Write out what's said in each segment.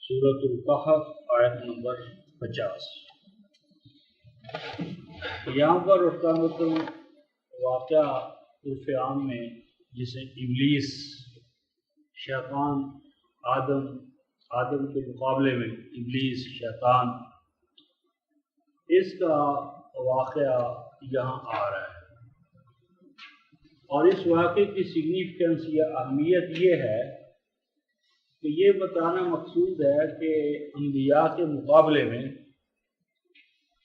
سورۃ الکہف آیت نمبر 50۔ یہاں پر واقعہ عرف عام میں جسے ابلیس شیطان آدم کے مقابلے میں ابلیس شیطان، اس کا واقعہ یہاں آ رہا ہے، اور اس واقعے کی سگنیفیکنس یا اہمیت یہ ہے کہ یہ بتانا مقصود ہے کہ انبیاء کے مقابلے میں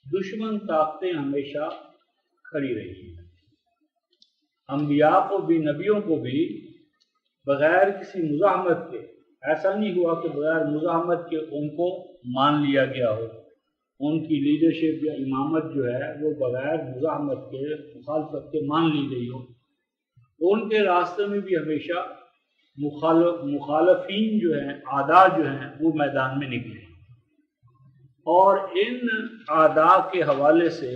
دشمن طاقتیں ہمیشہ کھڑی رہی ہیں۔ انبیاء کو بھی، نبیوں کو بھی بغیر کسی مزاحمت کے، ایسا نہیں ہوا کہ بغیر مزاحمت کے ان کو مان لیا گیا ہو، ان کی لیڈرشپ یا امامت جو ہے وہ بغیر مزاحمت کے، مخالفت کے مان لی گئی ہو۔ ان کے راستے میں بھی ہمیشہ مخالفین جو ہیں، اعداء جو ہیں، وہ میدان میں نکلے، اور ان اعداء کے حوالے سے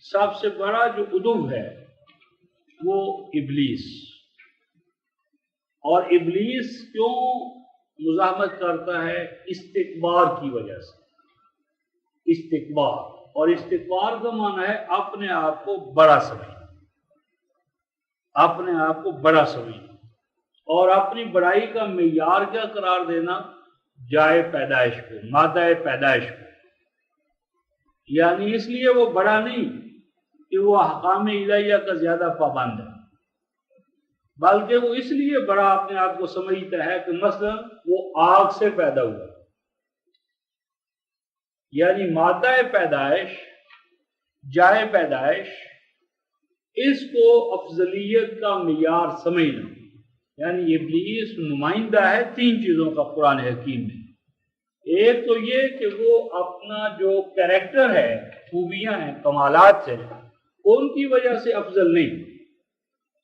سب سے بڑا جو عدو ہے وہ ابلیس۔ اور ابلیس کیوں مزاحمت کرتا ہے؟ استکبار کی وجہ سے۔ استکبار، اور استکبار کا معنی ہے اپنے آپ کو بڑا سمجھنا، اپنے آپ کو بڑا سمجھنا، اور اپنی بڑائی کا معیار کیا قرار دینا؟ جائے پیدائش کو، مادہ پیدائش کو۔ یعنی اس لیے وہ بڑا نہیں کہ وہ احکام الہیہ کا زیادہ پابند ہے، بلکہ وہ اس لیے بڑا اپنے آپ کو سمجھتا ہے کہ مثلا وہ آگ سے پیدا ہوا، یعنی مادہ پیدائش، جائے پیدائش، اس کو افضلیت کا معیار سمجھنا۔ یعنی ابلیس نمائندہ ہے تین چیزوں کا قرآن حکیم میں۔ ایک تو یہ کہ وہ اپنا جو کریکٹر ہے، خوبیاں ہیں، کمالات ہیں، ان کی وجہ سے افضل نہیں،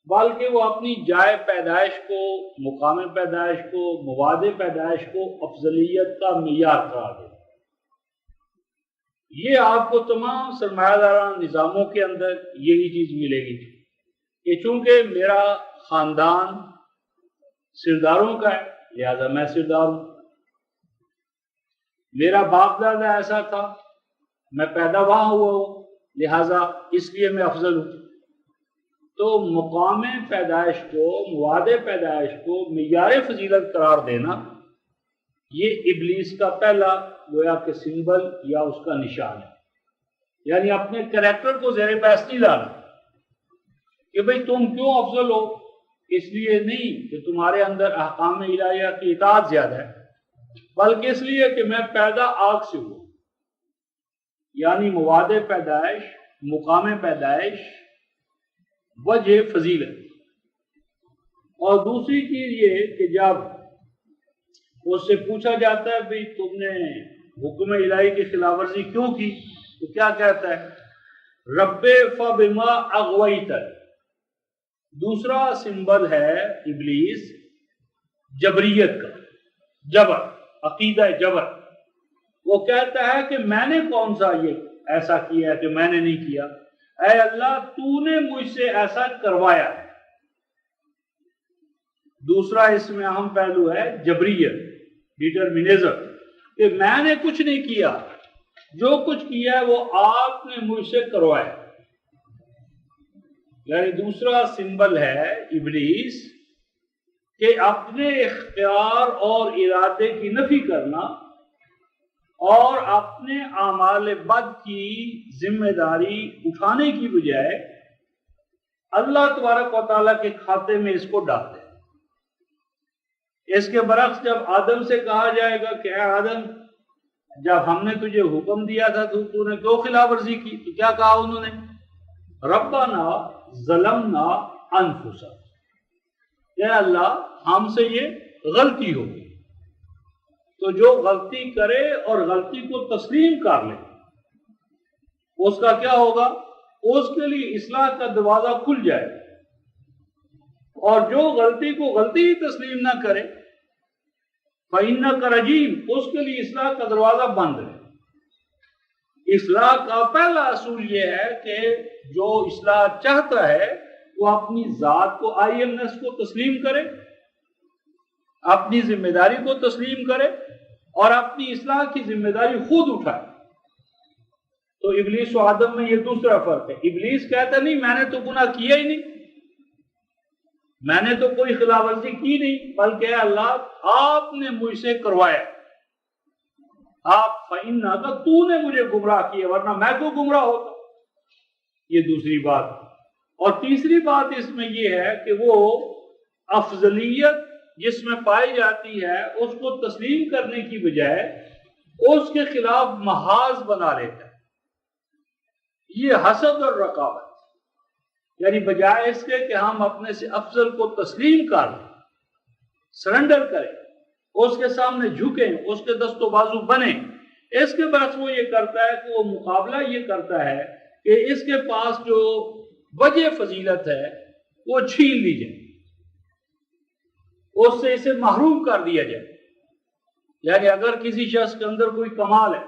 بلکہ وہ اپنی جائے پیدائش کو، مقام پیدائش کو، مواد پیدائش کو افضلیت کا معیار قرار دے۔ یہ آپ کو تمام سرمایہ دارانہ نظاموں کے اندر یہی چیز ملے گی کہ چونکہ میرا خاندان سرداروں کا ہے لہذا میں سردار ہوں، میرا باپ دادا ایسا تھا، میں پیدا وہاں ہوا ہوں، لہذا اس لیے میں افضل ہوں۔ تو مقام پیدائش کو، مواد پیدائش کو معیار فضیلت قرار دینا، یہ ابلیس کا پہلا گویا کہ سمبل یا اس کا نشان ہے۔ یعنی اپنے کریکٹر کو زیر بحث نہیں لانا کہ بھئی تم کیوں افضل ہو، اس لیے نہیں کہ تمہارے اندر احکام الہیہ کی اطاعت زیادہ ہے، بلکہ اس لیے کہ میں پیدا آگ سے ہوا۔ یعنی مواد پیدائش، مقام پیدائش، وجہ فضیلت۔ اور دوسری چیز یہ کہ جب اس سے پوچھا جاتا ہے بھئی تم نے حکم الہی کی خلاف ورزی کیوں کی، تو کیا کہتا ہے؟ رب فبما اغویتنی۔ دوسرا سمبل ہے ابلیس جبریت کا، جبر، عقیدہ جبر۔ وہ کہتا ہے کہ میں نے کون سا یہ ایسا کیا ہے کہ میں نے نہیں کیا، اے اللہ تو نے مجھ سے ایسا کروایا ہے۔ دوسرا اس میں اہم پہلو ہے جبریت، ڈیٹرمنزم، کہ میں نے کچھ نہیں کیا، جو کچھ کیا ہے وہ آپ نے مجھ سے کروایا۔ یعنی دوسرا سمبل ہے ابلیس کہ اپنے اختیار اور ارادے کی نفی کرنا، اور اپنے اعمال بد کی ذمہ داری اٹھانے کی بجائے اللہ تبارک و تعالیٰ کے کھاتے میں اس کو ڈال دے۔ اس کے برعکس جب آدم سے کہا جائے گا کہ اے آدم، جب ہم نے تجھے حکم دیا تھا تو نے کیوں خلاف ورزی کی، تو کیا کہا انہوں نے؟ ربنا ظلمنا انفسنا، اے اللہ ہم سے یہ غلطی ہو گئی۔ تو جو غلطی کرے اور غلطی کو تسلیم کر لے، اس کا کیا ہوگا؟ اس کے لیے اصلاح کا دروازہ کھل جائے، اور جو غلطی کو غلطی ہی تسلیم نہ کرے فَإِنَّكَ رَجِيمٌ، اس کے لیے اصلاح کا دروازہ بند ہے۔ اصلاح کا پہلا اصول یہ ہے کہ جو اصلاح چاہتا ہے وہ اپنی ذات کو، IMS کو تسلیم کرے، اپنی ذمہ داری کو تسلیم کرے، اور اپنی اصلاح کی ذمہ داری خود اٹھائے۔ تو ابلیس و آدم میں یہ دوسرا فرق ہے۔ ابلیس کہتا نہیں میں نے تو گناہ کیا ہی نہیں، میں نے تو کوئی خلاف ورزی کی نہیں، بلکہ اللہ آپ نے مجھ سے کروایا، آپ فَإِنَّكَ تو نے مجھے گمراہ کیا، ورنہ میں تو گمراہ ہوتا۔ یہ دوسری بات۔ اور تیسری بات اس میں یہ ہے کہ وہ افضلیت جس میں پائی جاتی ہے اس کو تسلیم کرنے کی بجائے اس کے خلاف محاذ بنا لیتا ہے۔ یہ حسد اور رقابت، یعنی بجائے اس کے کہ ہم اپنے سے افضل کو تسلیم کر لیں، سرنڈر کریں، اس کے سامنے جھکیں، اس کے دست و بازو بنیں، اس کے برعکس وہ یہ کرتا ہے کہ وہ مقابلہ یہ کرتا ہے کہ اس کے پاس جو وجہ فضیلت ہے وہ چھین لی جائے، اس سے اسے محروم کر دیا جائے۔ یعنی اگر کسی شخص کے اندر کوئی کمال ہے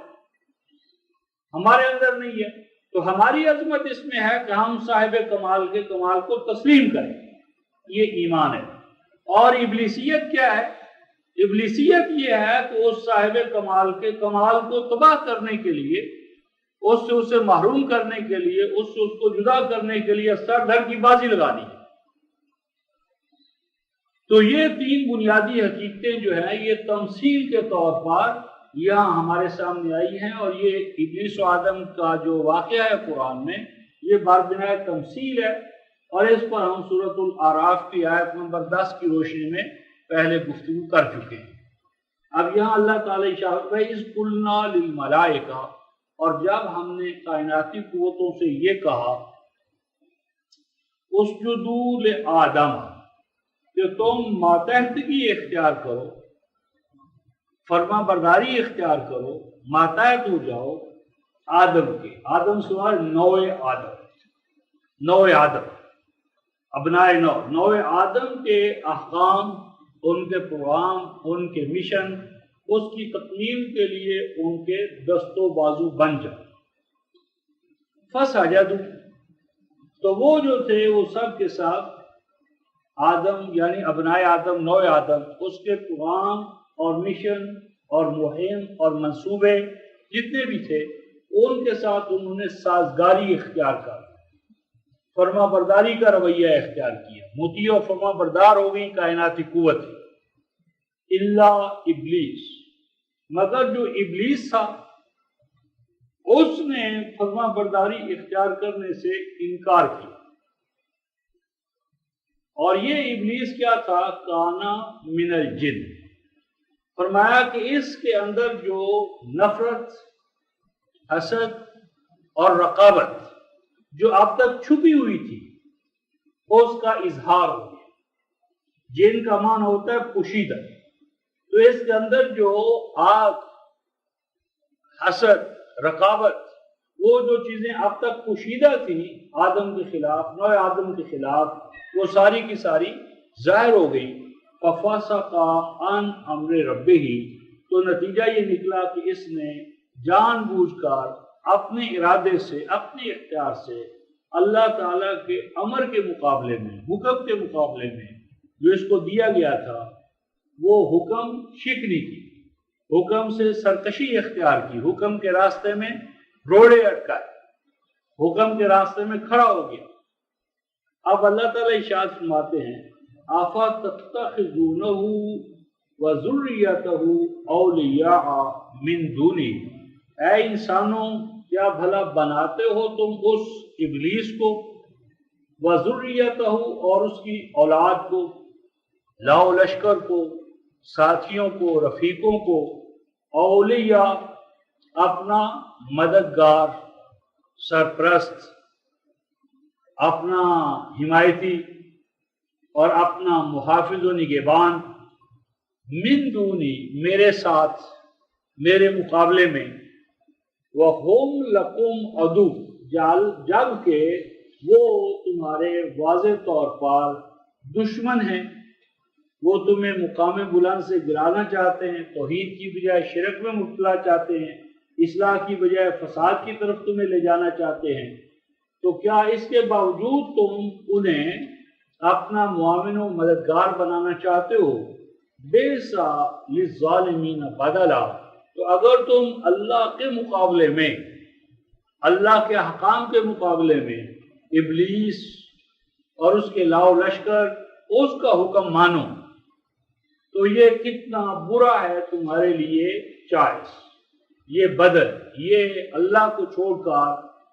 ہمارے اندر نہیں ہے تو ہماری عظمت اس میں ہے کہ ہم صاحب کمال کے کمال کو تسلیم کریں، یہ ایمان ہے۔ اور ابلیسیت کیا ہے؟ ابلیسیت یہ ہے کہ اس صاحب کمال کے کمال کو تباہ کرنے کے لیے، اس سے اسے محروم کرنے کے لیے، اس سے اس کو جدا کرنے کے لیے سر دھر کی بازی لگانی ہے۔ تو یہ تین بنیادی حقیقتیں جو ہیں یہ تمثیل کے طور پر یہاں ہمارے سامنے آئی ہیں، اور یہ ابلیس و آدم کا جو واقعہ ہے قرآن میں یہ باربنائے تمثیل ہے، اور اس پر ہم سورۃ الاعراف کی آیت نمبر 10 کی روشنی میں پہلے گفتگو کر چکے ہیں۔ اب یہاں اللہ تعالیٰ اشارہ ہے اذ قلنا للملائکہ، اور جب ہم نے کائناتی قوتوں سے یہ کہا اسجدوا لآدم کہ تم ماتحتگی اختیار کرو، فرما برداری اختیار کرو، ماتحت ہو جاؤ آدم کے، آدم سوال نوع آدم ابنائے نوع آدم کے احکام، ان کے پروگرام، ان کے مشن، اس کی تکمیل کے لیے ان کے دست و بازو بن جاؤ۔ فسجدوا، تو وہ جو تھے وہ سب کے ساتھ آدم یعنی ابنائے آدم، نوع آدم، اس کے پروگرام اور مشن اور مہم اور منصوبے جتنے بھی تھے ان کے ساتھ انہوں نے سازگاری اختیار کر، فرما برداری کا رویہ اختیار کیا، مطیع و فرما بردار ہو گئی کائناتی قوت، الا ابلیس، مگر جو ابلیس تھا اس نے فرما برداری اختیار کرنے سے انکار کیا۔ اور یہ ابلیس کیا تھا؟ کانا من الجن، فرمایا کہ اس کے اندر جو نفرت، حسد اور رقابت جو اب تک چھپی ہوئی تھی اس کا اظہار ہو گیا۔ جن کا معنی ہوتا ہے پوشیدہ، تو اس کے اندر جو آگ، حسد، رقابت، وہ جو چیزیں اب تک پوشیدہ تھیں آدم کے خلاف، نوع آدم کے خلاف، وہ ساری کی ساری ظاہر ہو گئی۔ فَفَسَقَ عَنْ أَمْرِ رَبِّهِ، تو نتیجہ یہ نکلا کہ اس نے جان بوجھ کر اپنے ارادے سے، اپنے اختیار سے اللہ تعالیٰ کے امر کے مقابلے میں، حکم کے مقابلے میں جو اس کو دیا گیا تھا وہ حکم شکنی کی، حکم سے سرکشی اختیار کی، حکم کے راستے میں روڑے اٹکائے، حکم کے راستے میں کھڑا ہو گیا۔ اب اللہ تعالیٰ ارشاد فرماتے ہیں أَفَتَتَّخِذُونَهُ وَذُرِّيَّتَهُ أَوْلِيَاءَ مِن دُونِي، اے انسانوں کیا بھلا بناتے ہو تم اس ابلیس کو، وَذُرِّيَّتَهُ اور اس کی اولاد کو، لاؤ لشکر کو، ساتھیوں کو، رفیقوں کو، اولیاء اپنا مددگار، سرپرست، اپنا حمایتی اور اپنا محافظ و نگہبان، من دونی میرے ساتھ، میرے مقابلے میں، وَهُمْ لَكُمْ عَدُوٌّ جبکہ وہ تمہارے واضح طور پر دشمن ہیں، وہ تمہیں مقام بلند سے گرانا چاہتے ہیں، توحید کی بجائے شرک میں مبتلا چاہتے ہیں، اصلاح کی بجائے فساد کی طرف تمہیں لے جانا چاہتے ہیں، تو کیا اس کے باوجود تم انہیں اپنا معاون و مددگار بنانا چاہتے ہو؟ بیسا للظالمین بدلا، تو اگر تم اللہ کے مقابلے میں، اللہ کے احکام کے مقابلے میں ابلیس اور اس کے لاؤ لشکر اس کا حکم مانو تو یہ کتنا برا ہے تمہارے لیے چوائس، یہ بدل، یہ اللہ کو چھوڑ کر،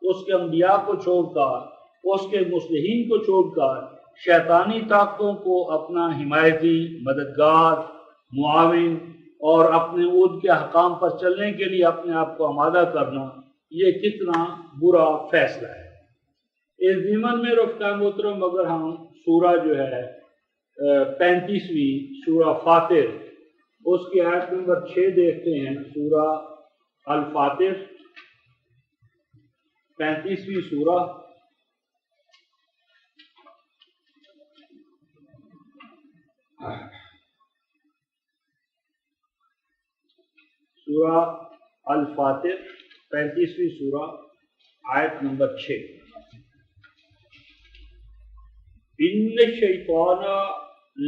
اس کے انبیاء کو چھوڑ کر، اس کے مصلحین کو چھوڑ کر شیطانی طاقتوں کو اپنا حمایتی، مددگار، معاون اور اپنے اود کے احکام پر چلنے کے لیے اپنے آپ کو آمادہ کرنا، یہ کتنا برا فیصلہ ہے۔ اس ضمن میں رفقا محترم اگر ہم سورہ جو ہے 35ویں سورہ فاطر، اس کی آیت نمبر 6 دیکھتے ہیں، سورہ الفاطر 35ویں سورہ، سورہ الفاطر 35ویں سورہ آیت نمبر 6، ان الشیطان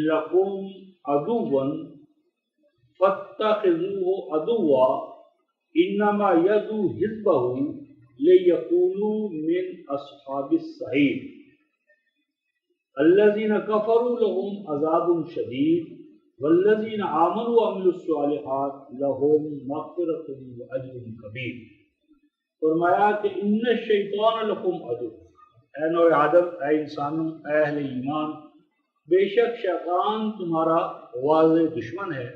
لکم عدوا فاتخذوه عدوا انما یدعو حزبہ لیکونوا من اصحاب السعیر الذین کفروا لهم عذاب شدید والذین آمنوا وعملوا الصالحات لهم مغفرۃ واجر کبیر۔ فرمایا کہ ان الشیطان لکم عدو، اے نوع آدم، اے انسانوں، اے اہل ایمان، بے شک شیطان تمہارا واضح دشمن ہے۔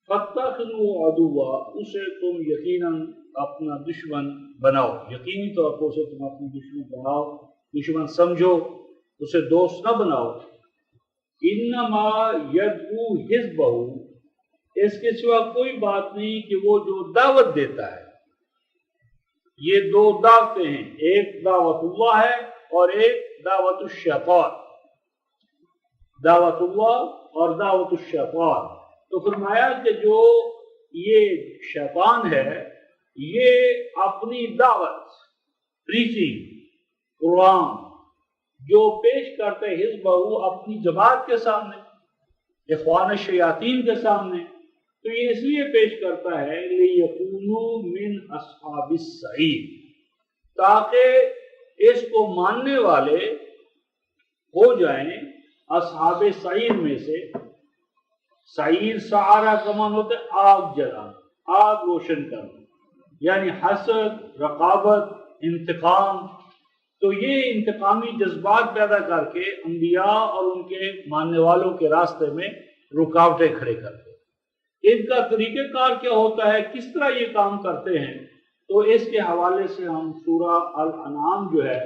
فاتخذوه عدوا، اسے تم یقیناً اپنا دشمن بناؤ، یقینی طور پر اسے تم اپنا دشمن بناؤ، دشمن سمجھو، اسے دوست نہ بناؤ۔ انما یدعو حزبہ، اس کے سوا کوئی بات نہیں کہ وہ جو دعوت دیتا ہے، یہ دو دعوتیں ہیں، ایک دعوت اللہ ہے اور ایک دعوت الشیطان، دعوت اللہ اور دعوت الشیطان۔ تو فرمایا کہ جو یہ شیطان ہے یہ اپنی دعوت، پریچنگ، قرآن جو پیش کرتا ہے حزبہ اپنی جماعت کے سامنے، اخوان الشیاطین کے سامنے، تو یہ اس لیے پیش کرتا ہے لیکونوا من اصحاب السعیر، تاکہ اس کو ماننے والے ہو جائیں اصحاب سعیر میں سے۔ سعیر سعارہ کا معنی ہوتا ہے آگ جلانا، آگ روشن کرنا، یعنی حسد، رقابت، انتقام۔ تو یہ انتقامی جذبات پیدا کر کے انبیاء اور ان کے ماننے والوں کے راستے میں رکاوٹیں کھڑے کرتے ہیں۔ ان کا طریقہ کار کیا ہوتا ہے، کس طرح یہ کام کرتے ہیں، تو اس کے حوالے سے ہم سورہ الانعام جو ہے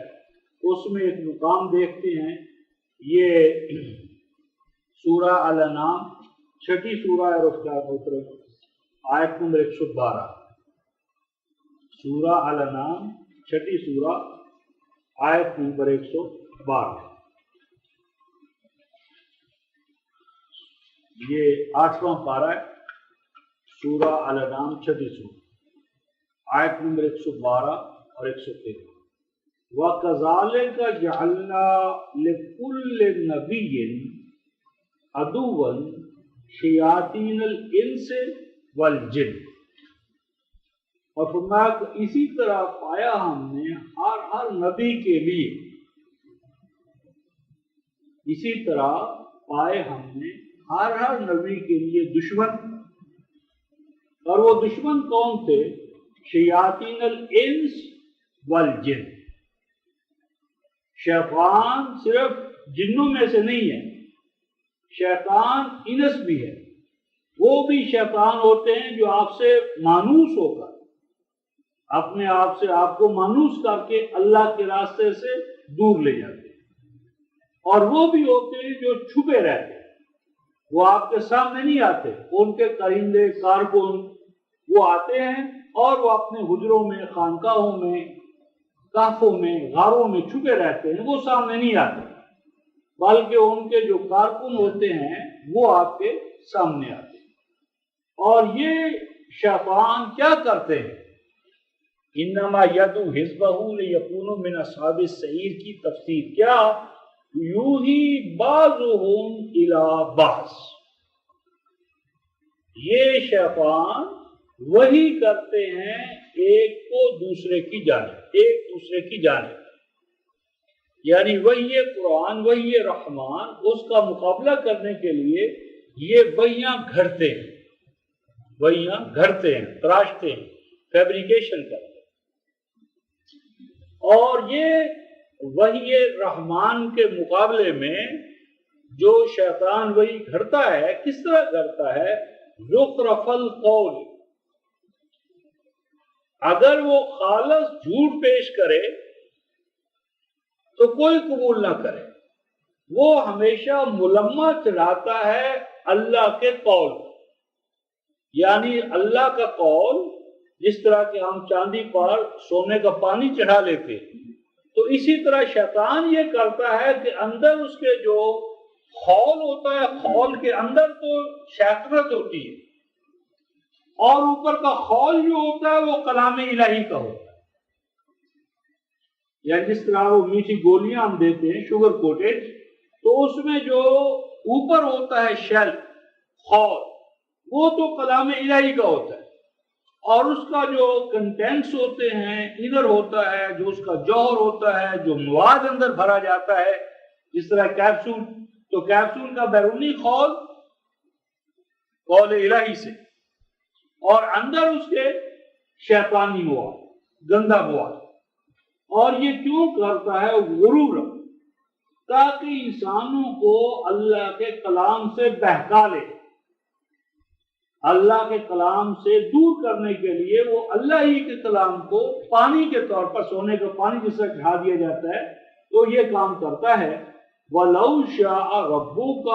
اس میں ایک مقام دیکھتے ہیں۔ یہ سورہ الانعام 6 سورہ ہے رفقا محترم، آیت نمبر 112، سورہ الانعام 6 سورہ آیت نمبر 112، یہ 8واں پارہ ہے، سورہ الانعام 6 سورہ آیت نمبر 112 اور 113۔ وَكَذَلِكَ جَعَلْنَا لِكُلِّ نَبِيٍّ عَدُوًّا شَيَاطِينَ الْإِنسِ وَالْجِنِّ، اور فرمایا کہ اسی طرح پایا ہم نے ہر نبی کے لیے، اسی طرح پائے ہم نے ہر نبی کے لیے دشمن، اور وہ دشمن کون تھے؟ شیاطین الانس والجن، شیطان صرف جنوں میں سے نہیں ہے، شیطان انس بھی ہے، وہ بھی شیطان ہوتے ہیں جو آپ سے مانوس ہو کر، اپنے آپ سے آپ کو مانوس کر کے اللہ کے راستے سے دور لے جاتے ہیں، اور وہ بھی ہوتے ہیں جو چھپے رہتے ہیں، وہ آپ کے سامنے نہیں آتے، ان کے کرندے کارکن وہ آتے ہیں اور وہ اپنے حجروں میں، خانقاہوں میں، کہفوں میں، غاروں میں چھپے رہتے ہیں، وہ سامنے نہیں آتے، بلکہ ان کے جو کارکن ہوتے ہیں وہ آپ کے سامنے آتے ہیں۔ اور یہ شیطان کیا کرتے ہیں؟ انما یدعو حزبہ لیکونوا من اصحاب السعیر کی تفسیر کیا؟ یوحی بعضهم الی بعض، یہ شیطان وہی کرتے ہیں ایک کو دوسرے کی جانب، یعنی وہی قرآن وہی رحمان، اس کا مقابلہ کرنے کے لیے یہ وحیاں گھڑتے ہیں، تراشتے ہیں، فیبریکیشن کرتے ہیں۔ اور یہ وحی رحمان کے مقابلے میں جو شیطان وہی گھڑتا ہے، کس طرح گھڑتا ہے؟ زخرف القول، اگر وہ خالص جھوٹ پیش کرے تو کوئی قبول نہ کرے، وہ ہمیشہ ملمہ چڑھاتا ہے اللہ کے قول، یعنی اللہ کا قول، جس طرح کہ ہم چاندی پر سونے کا پانی چڑھا لیتے، تو اسی طرح شیطان یہ کرتا ہے کہ اندر اس کے جو خول ہوتا ہے، خول کے اندر تو شیطنت ہوتی ہے، اور اوپر کا خول جو ہوتا ہے وہ کلام الہی کا ہوتا ہے۔ یا جس طرح وہ میٹھی گولیاں ہم دیتے ہیں شوگر کوٹیڈ، تو اس میں جو اوپر ہوتا ہے شیل، خول، وہ تو کلام الہی کا ہوتا ہے، اور اس کا جو کنٹینٹس ہوتے ہیں ادھر ہوتا ہے، جو اس کا جوہر ہوتا ہے، جو مواد اندر بھرا جاتا ہے، جس طرح کیپسول، تو کیپسول کا بیرونی خول قول الہی سے، اور اندر اس کے شیطانی مواد، گندا مواد۔ اور یہ کیوں کرتا ہے؟ غرور، تاکہ انسانوں کو اللہ کے کلام سے بہکا لے، اللہ کے کلام سے دور کرنے کے لیے وہ اللہ ہی کے کلام کو پانی کے طور پر، سونے کا پانی جس سے ڈھا دیا جاتا ہے، تو یہ کام کرتا ہے۔ وَلَوْ شَاءَ رَبُّكَ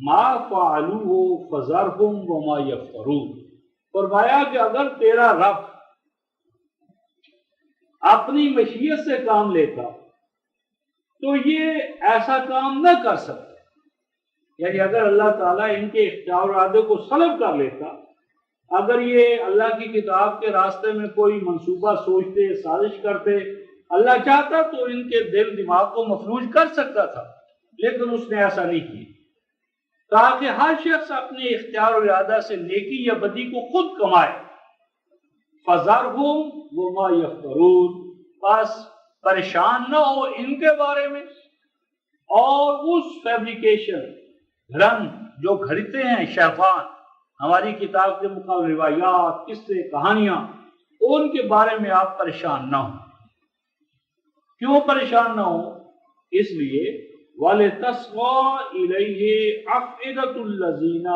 مَا فَعَلُوهُ فَذَرْهُمْ وَمَا يَفْتَرُونَ، فرمایا کہ اگر تیرا رب اپنی مشیت سے کام لیتا تو یہ ایسا کام نہ کر سکتے، یعنی اگر اللہ تعالیٰ ان کے اختیار و ارادے کو سلب کر لیتا، اگر یہ اللہ کی کتاب کے راستے میں کوئی منصوبہ سوچتے، سازش کرتے، اللہ چاہتا تو ان کے دل دماغ کو مفلوج کر سکتا تھا، لیکن اس نے ایسا نہیں کیا، تاکہ ہر شخص اپنے اختیار و ارادہ سے نیکی یا بدی کو خود کمائے۔ فَذَرْهُمْ وَمَا يَفْتَرُونَ، بس پریشان نہ ہو ان کے بارے میں اور اس فیبریکیشن، رنگ جو گھڑتے ہیں شیطان، ہماری کتاب کے مقابل روایات، قصے، کہانیاں، ان کے بارے میں آپ پریشان نہ ہوں۔ کیوں پریشان نہ ہوں؟ اس لیے وَلِتَصْغَىٰ إِلَيْهِ أَفْئِدَةُ الَّذِينَ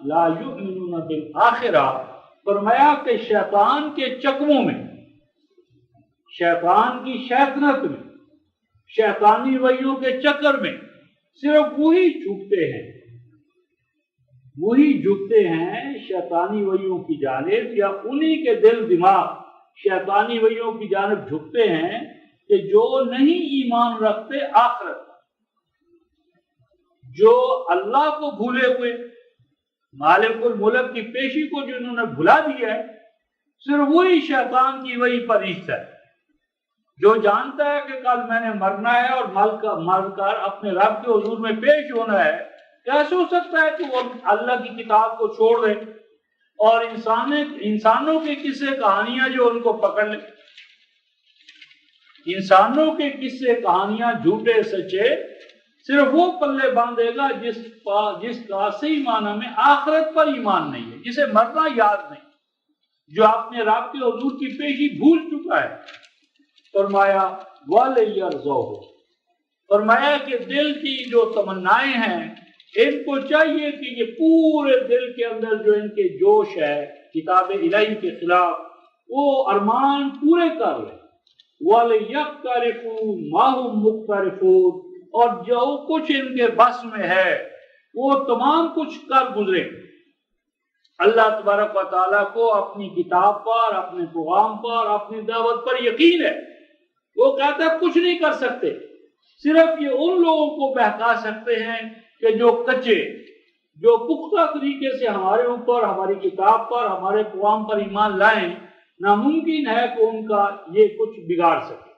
لَا يُؤْمِنُونَ بِالْآخِرَةِ، فرمایا کہ شیطان کے چکموں میں، شیطان کی شیطنت میں، شیطانی وحیوں کے چکر میں صرف وہی جھکتے ہیں شیطانی وحیوں کی جانب، یا انہی کے دل دماغ شیطانی وحیوں کی جانب جھکتے ہیں کہ جو نہیں ایمان رکھتے آخرت، جو اللہ کو بھولے ہوئے، مالک الملک کی پیشی کو جو انہوں نے بھلا دیا ہے، صرف وہی شیطان کی وہی پرہیز ہے، جو جانتا ہے کہ کل میں نے مرنا ہے اور مر کر اپنے رب کے حضور میں پیش ہونا ہے، کیسے ہو سکتا ہے کہ وہ اللہ کی کتاب کو چھوڑ دے اور انسانوں کے قصے کہانیاں جو ان کو پکڑ لے؟ انسانوں کے قصے کہانیاں جھوٹے سچے صرف وہ پلے باندھے گا جس کا صحیح معنی میں آخرت پر ایمان نہیں ہے، جسے مرنا یاد نہیں، جو اپنے رب کے حضور کی پیشی بھول چکا ہے۔ فرمایا وَلِيَرْضَوْهُ، فرمایا کہ دل کی جو تمنائیں ہیں، ان کو چاہیے کہ یہ پورے دل کے اندر جو ان کے جوش ہے کتاب الہی کے خلاف، وہ ارمان پورے کر لیں۔ وَلِيَقْتَرِفُوا مَا هُمْ مُقْتَرِفُونَ، اور جو کچھ ان کے بس میں ہے وہ تمام کچھ کر گزرے۔ اللہ تبارک و تعالیٰ کو اپنی کتاب پر، اپنے پیغام پر، اپنی دعوت پر یقین ہے، وہ کہتا ہے کچھ نہیں کر سکتے، صرف یہ ان لوگوں کو بہکا سکتے ہیں کہ جو کچے، جو پختہ طریقے سے ہمارے اوپر، ہماری کتاب پر، ہمارے پیغام پر ایمان لائیں، ناممکن ہے کہ ان کا یہ کچھ بگاڑ سکے۔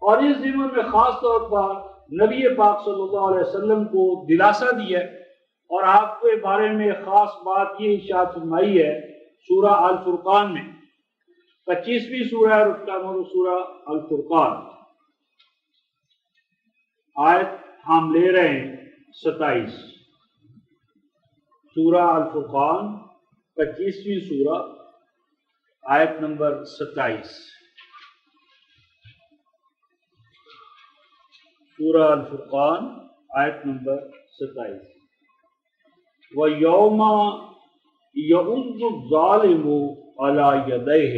اور اس ضمن میں خاص طور پر نبی پاک صلی اللہ علیہ وسلم کو دلاسا دیا اور آپ کے بارے میں خاص بات یہ ارشاد فرمائی ہے سورہ الفرقان میں، 25ویں سورہ ہے اس کا نام سورہ الفرقان، آیت ہم لے رہے ہیں 27، سورہ الفرقان 25ویں سورہ آیت نمبر 27، سورہ الفرقان آیت نمبر 27۔ وَيَوْمَ يَعُضُّ الظَّالِمُ عَلَى يَدَيْهِ،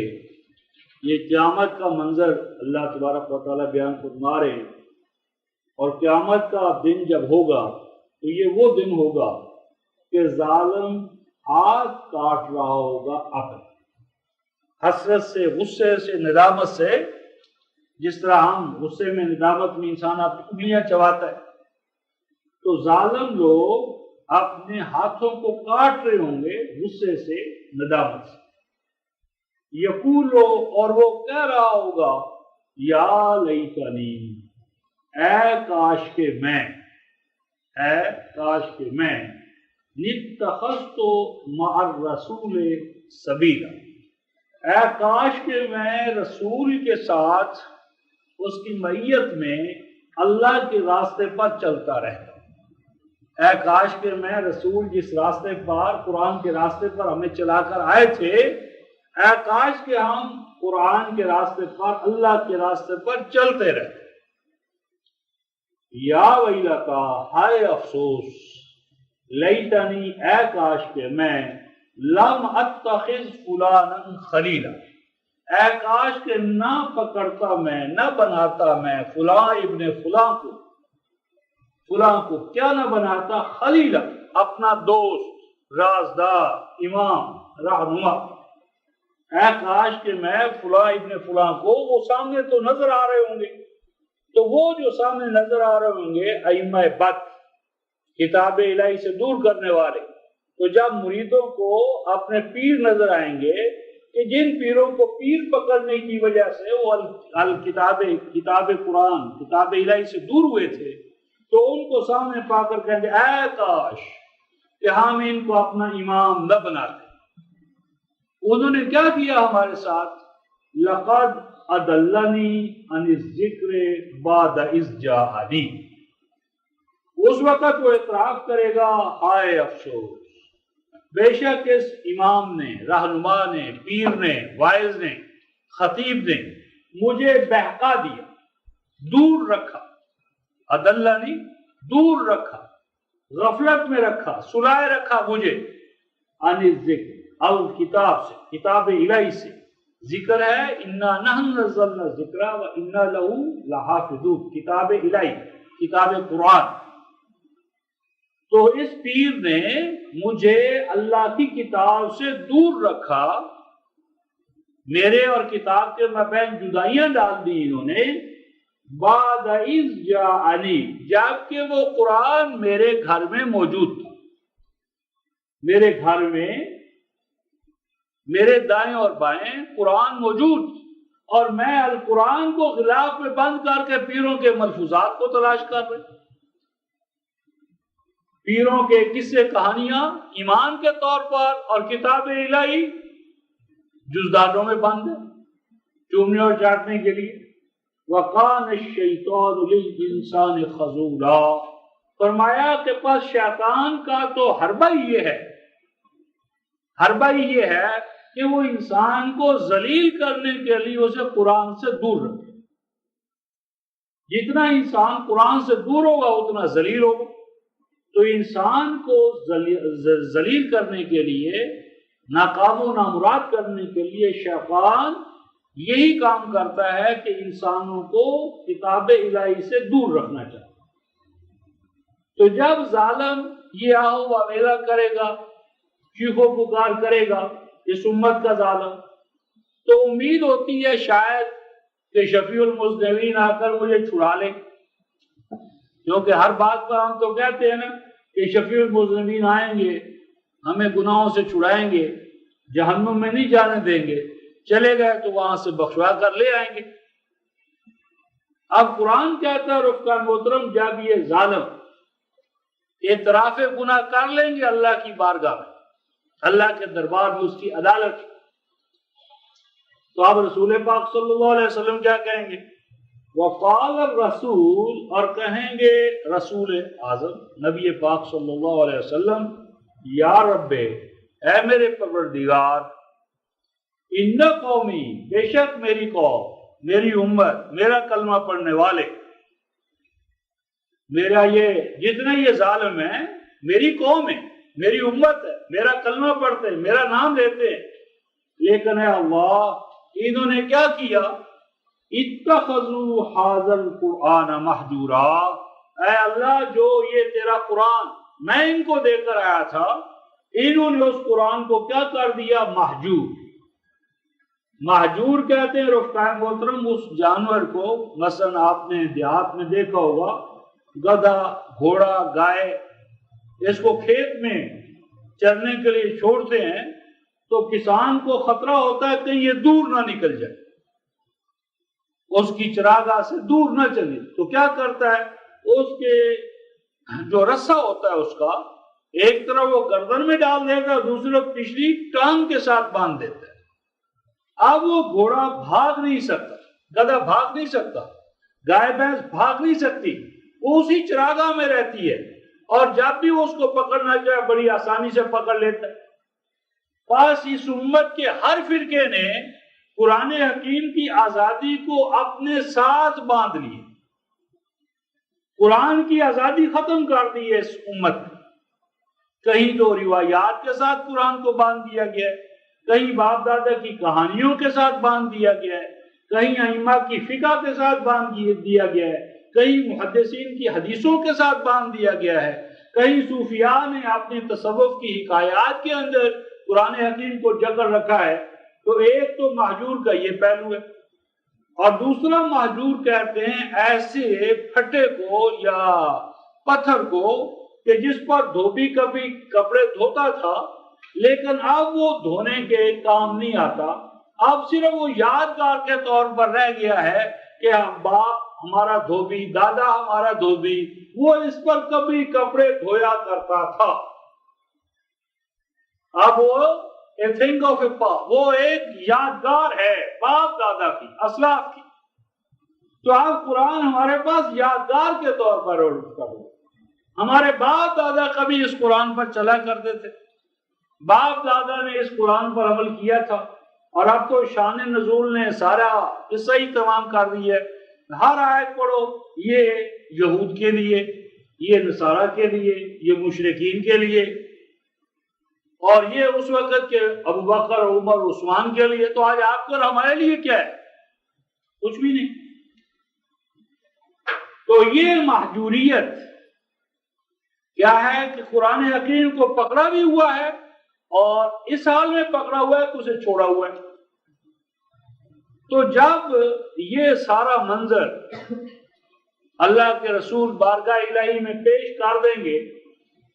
یہ قیامت کا منظر اللہ تبارک و تعالیٰ بیان فرما رہے ہیں، اور قیامت کا دن جب ہوگا تو یہ وہ دن ہوگا کہ ظالم ہاتھ کاٹ رہا ہوگا اپنے، حسرت سے، غصے سے، ندامت سے، جس طرح ہم غصے میں، ندامت میں انسان اپنی انگلیاں چباتا ہے، تو ظالم لوگ اپنے ہاتھوں کو کاٹ رہے ہوں گے غصے سے، ندامت سے۔ یقولو، اور وہ کہہ رہا ہوگا، یا لیتنی، اے کاش کہ میں، اے کاش کہ میں، اتخذت مع الرسول سبیلا، اے کاش کہ میں رسول کے ساتھ اس کی معیت میں اللہ کے راستے پر چلتا رہتا، اے کاش کہ میں رسول جس راستے پر، قرآن کے راستے پر ہمیں چلا کر آئے تھے، اے کاش کہ ہم قرآن کے راستے پر، اللہ کے راستے پر چلتے رہتے۔ یا ویلتا، ہائے افسوس، لیتنی، اے کاش کہ میں، لم اتخذ فلانا خلیلا، اے کاش کہ نہ پکڑتا میں، نہ بناتا میں فلاں ابن فلاں کو، فلاں کو کیا نہ بناتا، خلیلا، اپنا دوست، رازدار، امام، رہنما، اے کاش کہ میں فلاں ابن فلاں کو، وہ سامنے تو نظر آ رہے ہوں گے، تو وہ جو سامنے نظر آ رہے ہوں گے ائمہ بد، کتاب الہی سے دور کرنے والے، تو جب مریدوں کو اپنے پیر نظر آئیں گے کہ جن پیروں کو پیر پکڑنے کی وجہ سے وہ کتاب قرآن، کتاب الہی سے دور ہوئے تھے، تو ان کو سامنے پا کر کہیں گے، اے کاش کہ ہم ان کو اپنا امام نہ بناتے۔ انہوں نے کیا کیا ہمارے ساتھ؟ لقد اضلنی عن الذکر بعد اذ جاءنی، اس وقت وہ اعتراف کرے گا، ہائے افسوس، بے شک اس امام نے، رہنما نے، پیر نے، واعظ نے، خطیب نے مجھے بہکا دیا، دور رکھا، اضلنی، دور رکھا، غفلت میں رکھا، سلائے رکھا مجھے، عن الذکر، الکتاب سے، کتاب الہی سے، ذکر ہے انا نحن نزلنا الذکر وانا لہ لحافظون، کتاب الہی، کتاب قرآن۔ تو اس پیر نے مجھے اللہ کی کتاب سے دور رکھا، میرے اور کتاب کے مابین جدائیاں ڈال دی انہوں نے، بعد اذ جاءنی، جبکہ وہ قرآن میرے گھر میں موجود تھا، میرے گھر میں، میرے دائیں اور بائیں قرآن موجود، اور میں القرآن کو غلاف میں بند کر کے پیروں کے ملفوظات کو تلاش کر رہے، پیروں کے قصے کہانیاں ایمان کے طور پر، اور کتاب الہی جزدانوں میں بند ہے چومنے اور چاٹنے کے لیے۔ وَقَانَ الشَّيْطَانُ لِلْإِنسَانِ خَذُولًا، فرمایا کہ پس شیطان کا تو حربہ ہی یہ ہے، حربہ ہی یہ ہے کہ وہ انسان کو ذلیل کرنے کے لیے اسے قرآن سے دور رکھے، جتنا انسان قرآن سے دور ہوگا اتنا ذلیل ہوگا۔ تو انسان کو ذلیل کرنے کے لیے، ناکام و نامراد کرنے کے لیے شیطان یہی کام کرتا ہے کہ انسانوں کو کتاب الہی سے دور رکھنا چاہتا ہے۔ تو جب ظالم یہ آہو ویلا کرے گا، چیخ و پکار کرے گا، اس امت کا ظالم، تو امید ہوتی ہے شاید کہ شفیع المذنبین آ کر مجھے چھڑا لے، کیونکہ ہر بات پر ہم تو کہتے ہیں نا کہ شفیع المذنبین آئیں گے، ہمیں گناہوں سے چھڑائیں گے، جہنم میں نہیں جانے دیں گے، چلے گئے تو وہاں سے بخشوا کر لے آئیں گے۔ اب قرآن کہتا ہے رفقان محترم، جب یہ ظالم اعتراف گناہ کر لیں گے اللہ کی بارگاہ میں، اللہ کے دربار میں، اس کی عدالت۔ تو اب رسول پاک صلی اللہ علیہ وسلم کیا کہیں گے؟ وقال الرسول، اور کہیں گے رسول اعظم نبی پاک صلی اللہ علیہ وسلم، یا رب، اے میرے پروردگار، ان قومی، بے شک میری قوم، میری امت، میرا کلمہ پڑھنے والے، میرا یہ جتنے یہ ظالم ہیں میری قوم ہے، میری امت ہے، میرا کلمہ پڑھتے ہیں، میرا نام لیتے ہیں، لیکن اے اللہ انہوں نے کیا کیا؟ اتخذوا ھذا القرآن مہجورا، اے اللہ جو یہ تیرا قرآن میں ان کو دے کر آیا تھا، انہوں نے اس قرآن کو کیا کر دیا؟ مہجور۔ مہجور کہتے ہیں رفقائے محترم اس جانور کو، مثلا آپ نے دیہات میں دیکھا ہوگا گدھا، گھوڑا، گائے، اس کو کھیت میں چرنے کے لیے چھوڑتے ہیں تو کسان کو خطرہ ہوتا ہے کہیں یہ دور نہ نکل جائے، اس کی چراگاہ سے دور نہ چلے، تو کیا کرتا ہے؟ اس کے جو رسہ ہوتا ہے اس کا ایک طرف وہ گردن میں ڈال دیتا ہے، دوسری طرف پچھلی ٹانگ کے ساتھ باندھ دیتا ہے۔ اب وہ گھوڑا بھاگ نہیں سکتا، گدھا بھاگ نہیں سکتا، گائے بھینس بھاگ نہیں سکتی، وہ اسی چراگاہ میں رہتی ہے، اور جب بھی وہ اس کو پکڑنا چاہے بڑی آسانی سے پکڑ لیتا ہے۔ پاس اس امت کے ہر فرقے نے قرآن حکیم کی آزادی کو اپنے ساتھ باندھ لی، قرآن کی آزادی ختم کر دی ہے اس امت نے۔ کہیں تو روایات کے ساتھ قرآن کو باندھ دیا گیا ہے، کہیں باپ دادا کی کہانیوں کے ساتھ باندھ دیا گیا ہے، کہیں ائمہ کی فقہ کے ساتھ باندھ دیا گیا ہے، کہیں محدثین کی حدیثوں کے ساتھ باندھ دیا گیا ہے، کہیں صوفیاء نے اپنے تصوف کی حکایات کے اندر قرآن حکیم کو جکڑ رکھا ہے۔ تو ایک تو مہجور کا یہ پہلو ہے، اور دوسرا مہجور کہتے ہیں ایسے پھٹے کو یا پتھر کو کہ جس پر دھوبی کبھی کپڑے دھوتا تھا لیکن اب وہ دھونے کے کام نہیں آتا، اب صرف وہ یادگار کے طور پر رہ گیا ہے کہ باپ ہمارا دھوبی، دادا ہمارا دھوبی، وہ اس پر کبھی کپڑے دھویا کرتا تھا۔ اب وہ وہ ایک یادگار ہے باپ دادا کی، اسلاف کی، تو اب قرآن ہمارے پاس یادگار کے طور پر ہمارے باپ دادا کبھی اس قرآن پر چلا کرتے تھے، باپ دادا نے اس قرآن پر عمل کیا تھا، اور اب تو شان نزول نے سارا قصہ ہی تمام کر دی ہے۔ ہر آیت پڑھو یہ یہود کے لیے، یہ نصارہ کے لیے، یہ مشرکین کے لیے، اور یہ اس وقت کے ابو بکر، عمر، عثمان کے لیے، تو آج آپ کر ہمارے لیے کیا ہے؟ کچھ بھی نہیں۔ تو یہ مہجوریت کیا ہے کہ قرآن حکیم کو پکڑا بھی ہوا ہے، اور اس حال میں پکڑا ہوا ہے تو اسے چھوڑا ہوا ہے۔ تو جب یہ سارا منظر اللہ کے رسول بارگاہ الہی میں پیش کر دیں گے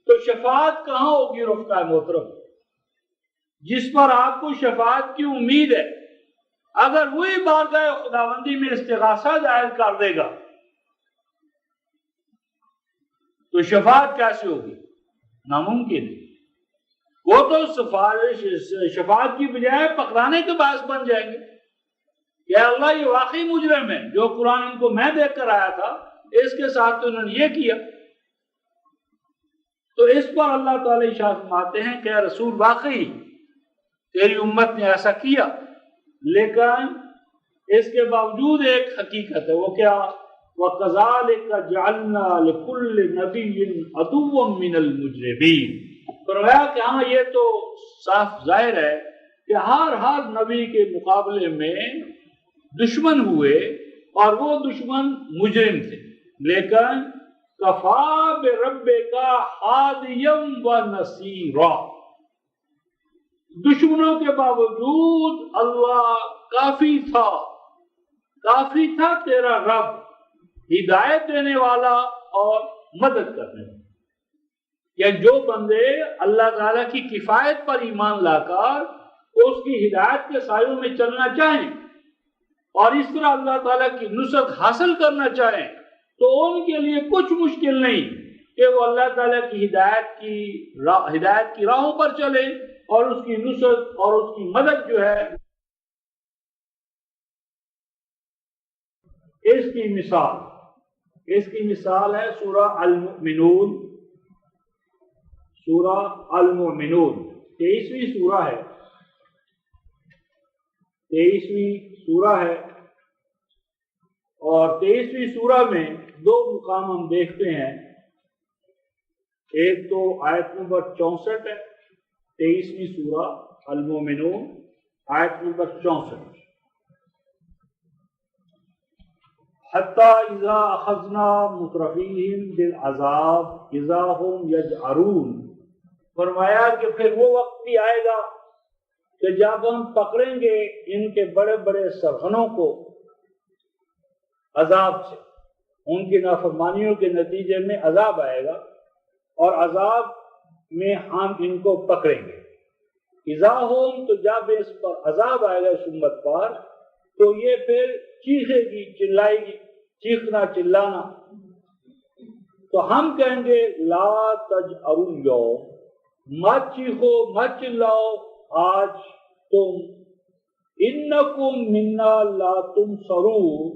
تو شفاعت کہاں ہوگی رفقائے محترم؟ جس پر آپ کو شفاعت کی امید ہے، اگر وہی بارگاہ خداوندی میں استغاثہ ظاہر کر دے گا تو شفاعت کیسے ہوگی؟ ناممکن ہے۔ وہ تو شفاعت کی بجائے پکڑانے کے باعث بن جائیں گے کہ اللہ یہ واقعی مجرم ہے، جو قرآن ان کو میں دیکھ کر آیا تھا اس کے ساتھ تو انہوں نے یہ کیا۔ تو اس پر اللہ تعالی ارشاد فرماتے ہیں کہ رسول واقعی تیری امت نے ایسا کیا، لیکن اس کے باوجود ایک حقیقت ہے، وہ کیا؟ وَكَذَلِكَ جَعَلْنَا لِكُلِّ نَبِيٍّ عَدُوًّا مِّنَ الْمُجْرِمِينَ۔ فرمایا کہ ہاں یہ تو صاف ظاہر ہے کہ ہر نبی کے مقابلے میں دشمن ہوئے، اور وہ دشمن مجرم تھے، لیکن کفا بربک ہادیا ونصیرا، دشمنوں کے باوجود اللہ کافی تھا تیرا رب، ہدایت دینے والا اور مدد کرنے والا۔ یا جو بندے اللہ تعالیٰ کی کفایت پر ایمان لا کر اس کی ہدایت کے سایوں میں چلنا چاہیں اور اس طرح اللہ تعالیٰ کی نصرت حاصل کرنا چاہیں تو ان کے لیے کچھ مشکل نہیں کہ وہ اللہ تعالیٰ کی ہدایت کی راہوں پر چلے اور اس کی نصرت اور اس کی مدد جو ہے اس کی مثال ہے سورہ المؤمنون. سورہ المؤمنون 23ویں سورہ ہے. 23ویں سورہ ہے اور 23ویں سورہ میں دو مقام ہم دیکھتے ہیں. ایک تو آیت نمبر 64 ہے 23ویں سورہ المؤمنون آیت نمبر 64. حَتَّى إِذَا أَخَذْنَا مُتْرَفِيهِمْ بِالْعَذَابِ إِذَا هُمْ يَجْأَرُونَ. فرمایا کہ پھر وہ وقت بھی آئے گا کہ جب ہم پکڑیں گے ان کے بڑے بڑے سرغنوں کو عذاب سے، ان کی نافرمانیوں کے نتیجے میں عذاب آئے گا اور عذاب میں ہم ان کو پکڑیں گے. اذا ہم، تو جب اس پر عذاب آئے گا اس امت پر تو یہ پھر چیخے گی، چلائے گی، چیخنا چلانا. تو ہم کہیں گے لا تجأروا اليوم، مت چیخو مت چلاؤ آج تم، انکم منا لا تنصرون،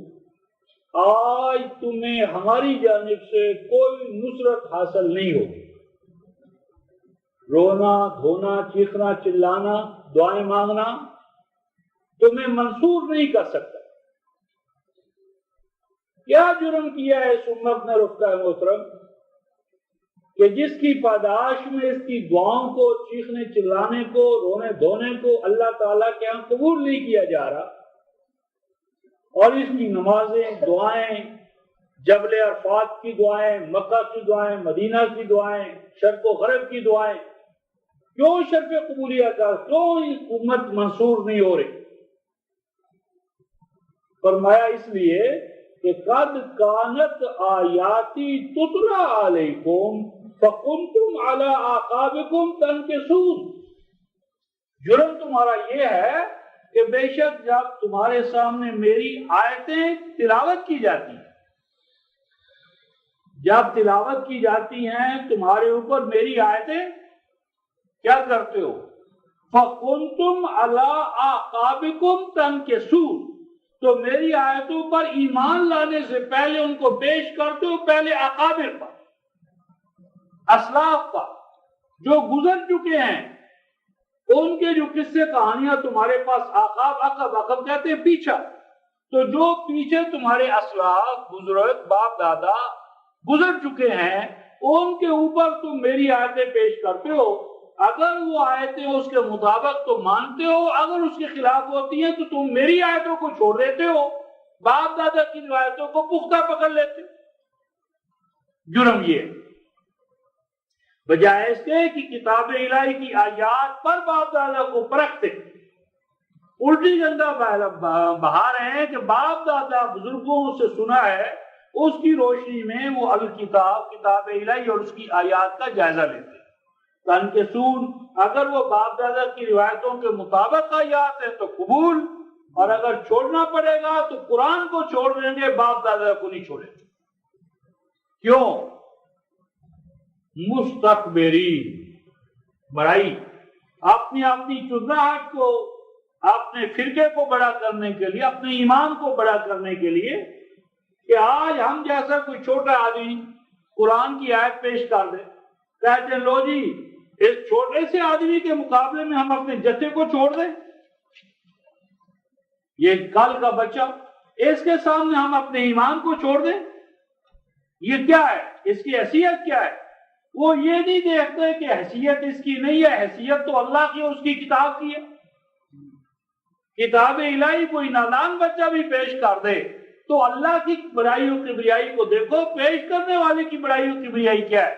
آج تمہیں ہماری جانب سے کوئی نصرت حاصل نہیں ہوگی. رونا دھونا چیخنا چلانا دعائیں مانگنا تمہیں منصور نہیں کر سکتا. کیا جرم کیا ہے اس امت نے رفتہ محترم کہ جس کی پاداش میں اس کی دعاؤں کو، چیخنے چلانے کو، رونے دھونے کو اللہ تعالیٰ کے ہاں قبول نہیں کیا جا رہا، اور اس کی نمازیں، دعائیں، جبل عرفات کی دعائیں، مکہ کی دعائیں، مدینہ کی دعائیں، شرق و غرب کی دعائیں، کیوں شرف قبولیت کا، کیوں امت منصور نہیں ہو رہی؟ فرمایا اس لیے کہ قد کانت آیاتی تتلی علیکم فکنتم علی اعقابکم تنکصون. جرم تمہارا یہ ہے کہ بے شک جب تمہارے سامنے میری آیتیں تلاوت کی جاتی ہیں، جب تلاوت کی جاتی ہیں تمہارے اوپر میری آیتیں، کیا کرتے ہو؟ فَكُنْتُمْ عَلَىٰ أَعْقَابِكُمْ تَنْكِصُونَ، تو میری آیتوں پر ایمان لانے سے پہلے ان کو پیش کرتے ہو پہلے اقابر پر، اسلاف پر، جو گزر چکے ہیں، ان کے جو قصے کہانیاں تمہارے پاس عقب کہتے ہیں پیچھا، تو جو پیچھے تمہارے اسلاف بزرگ باپ دادا گزر چکے ہیں ان کے اوپر تم میری آیتیں پیش کرتے ہو. اگر وہ آیتیں اس کے مطابق تو مانتے ہو، اگر اس کے خلاف ہوتی ہیں تو تم میری آیتوں کو چھوڑ دیتے ہو، باپ دادا کی روایتوں کو پختہ پکڑ لیتے ہو. جرم یہ بجائے اس کے کہ کتاب الہی کی آیات پر باپ دادا کو پرکھتے، الٹی گنگا بہا رہے ہیں کہ باپ دادا بزرگوں سے سنا ہے، اس کی روشنی میں وہ الکتاب کتاب الہی اور اس کی آیات کا جائزہ لیتے. تنکصون، اگر وہ باپ دادا کی روایتوں کے مطابق آیات ہیں تو قبول، اور اگر چھوڑنا پڑے گا تو قرآن کو چھوڑ دیں گے، باپ دادا کو نہیں چھوڑیں گے. کیوں؟ مستکبرین، بڑائی، اپنی چدراہٹ کو، اپنے فرقے کو بڑا کرنے کے لیے، اپنے ایمان کو بڑا کرنے کے لیے، کہ آج ہم جیسا کوئی چھوٹا آدمی قرآن کی آیت پیش کر دے، کہتے ہیں لو جی اس چھوٹے سے آدمی کے مقابلے میں ہم اپنے جتھے کو چھوڑ دیں، یہ کل کا بچہ، اس کے سامنے ہم اپنے ایمان کو چھوڑ دیں. یہ کیا ہے؟ اس کی حیثیت کیا ہے؟ وہ یہ نہیں دیکھتے کہ حیثیت اس کی نہیں ہے، حیثیت تو اللہ کی، اس کی کتاب کی ہے. کتاب الہی کوئی نادان بچہ بھی پیش کر دے تو اللہ کی بڑائی و کبریائی کو دیکھو، پیش کرنے والے کی بڑائی و کبریائی کیا ہے؟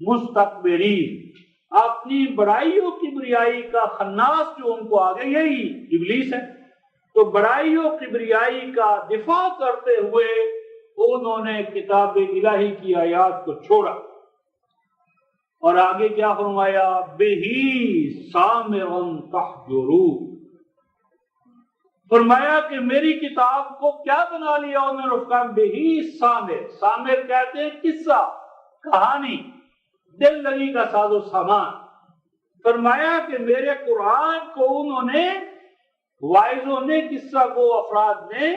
مستکبرین، اپنی بڑائی و کبریائی کا خناس جو ان کو آگے، یہی ابلیس ہے. تو بڑائی و کبریائی کا دفاع کرتے ہوئے انہوں نے کتاب الہی کی آیات کو چھوڑا. اور آگے کیا فرمایا؟ بِهِ سَامِرًا تَحْجُرُونَ، فرمایا کہ میری کتاب کو کیا بنا لیا انہوں نے؟ بِهِ سامر، سامر کہتے ہیں قصہ، کہانی، دل لگی کا ساز و سامان. فرمایا کہ میرے قرآن کو انہوں نے، وائزوں نے، قصہ کو افراد نے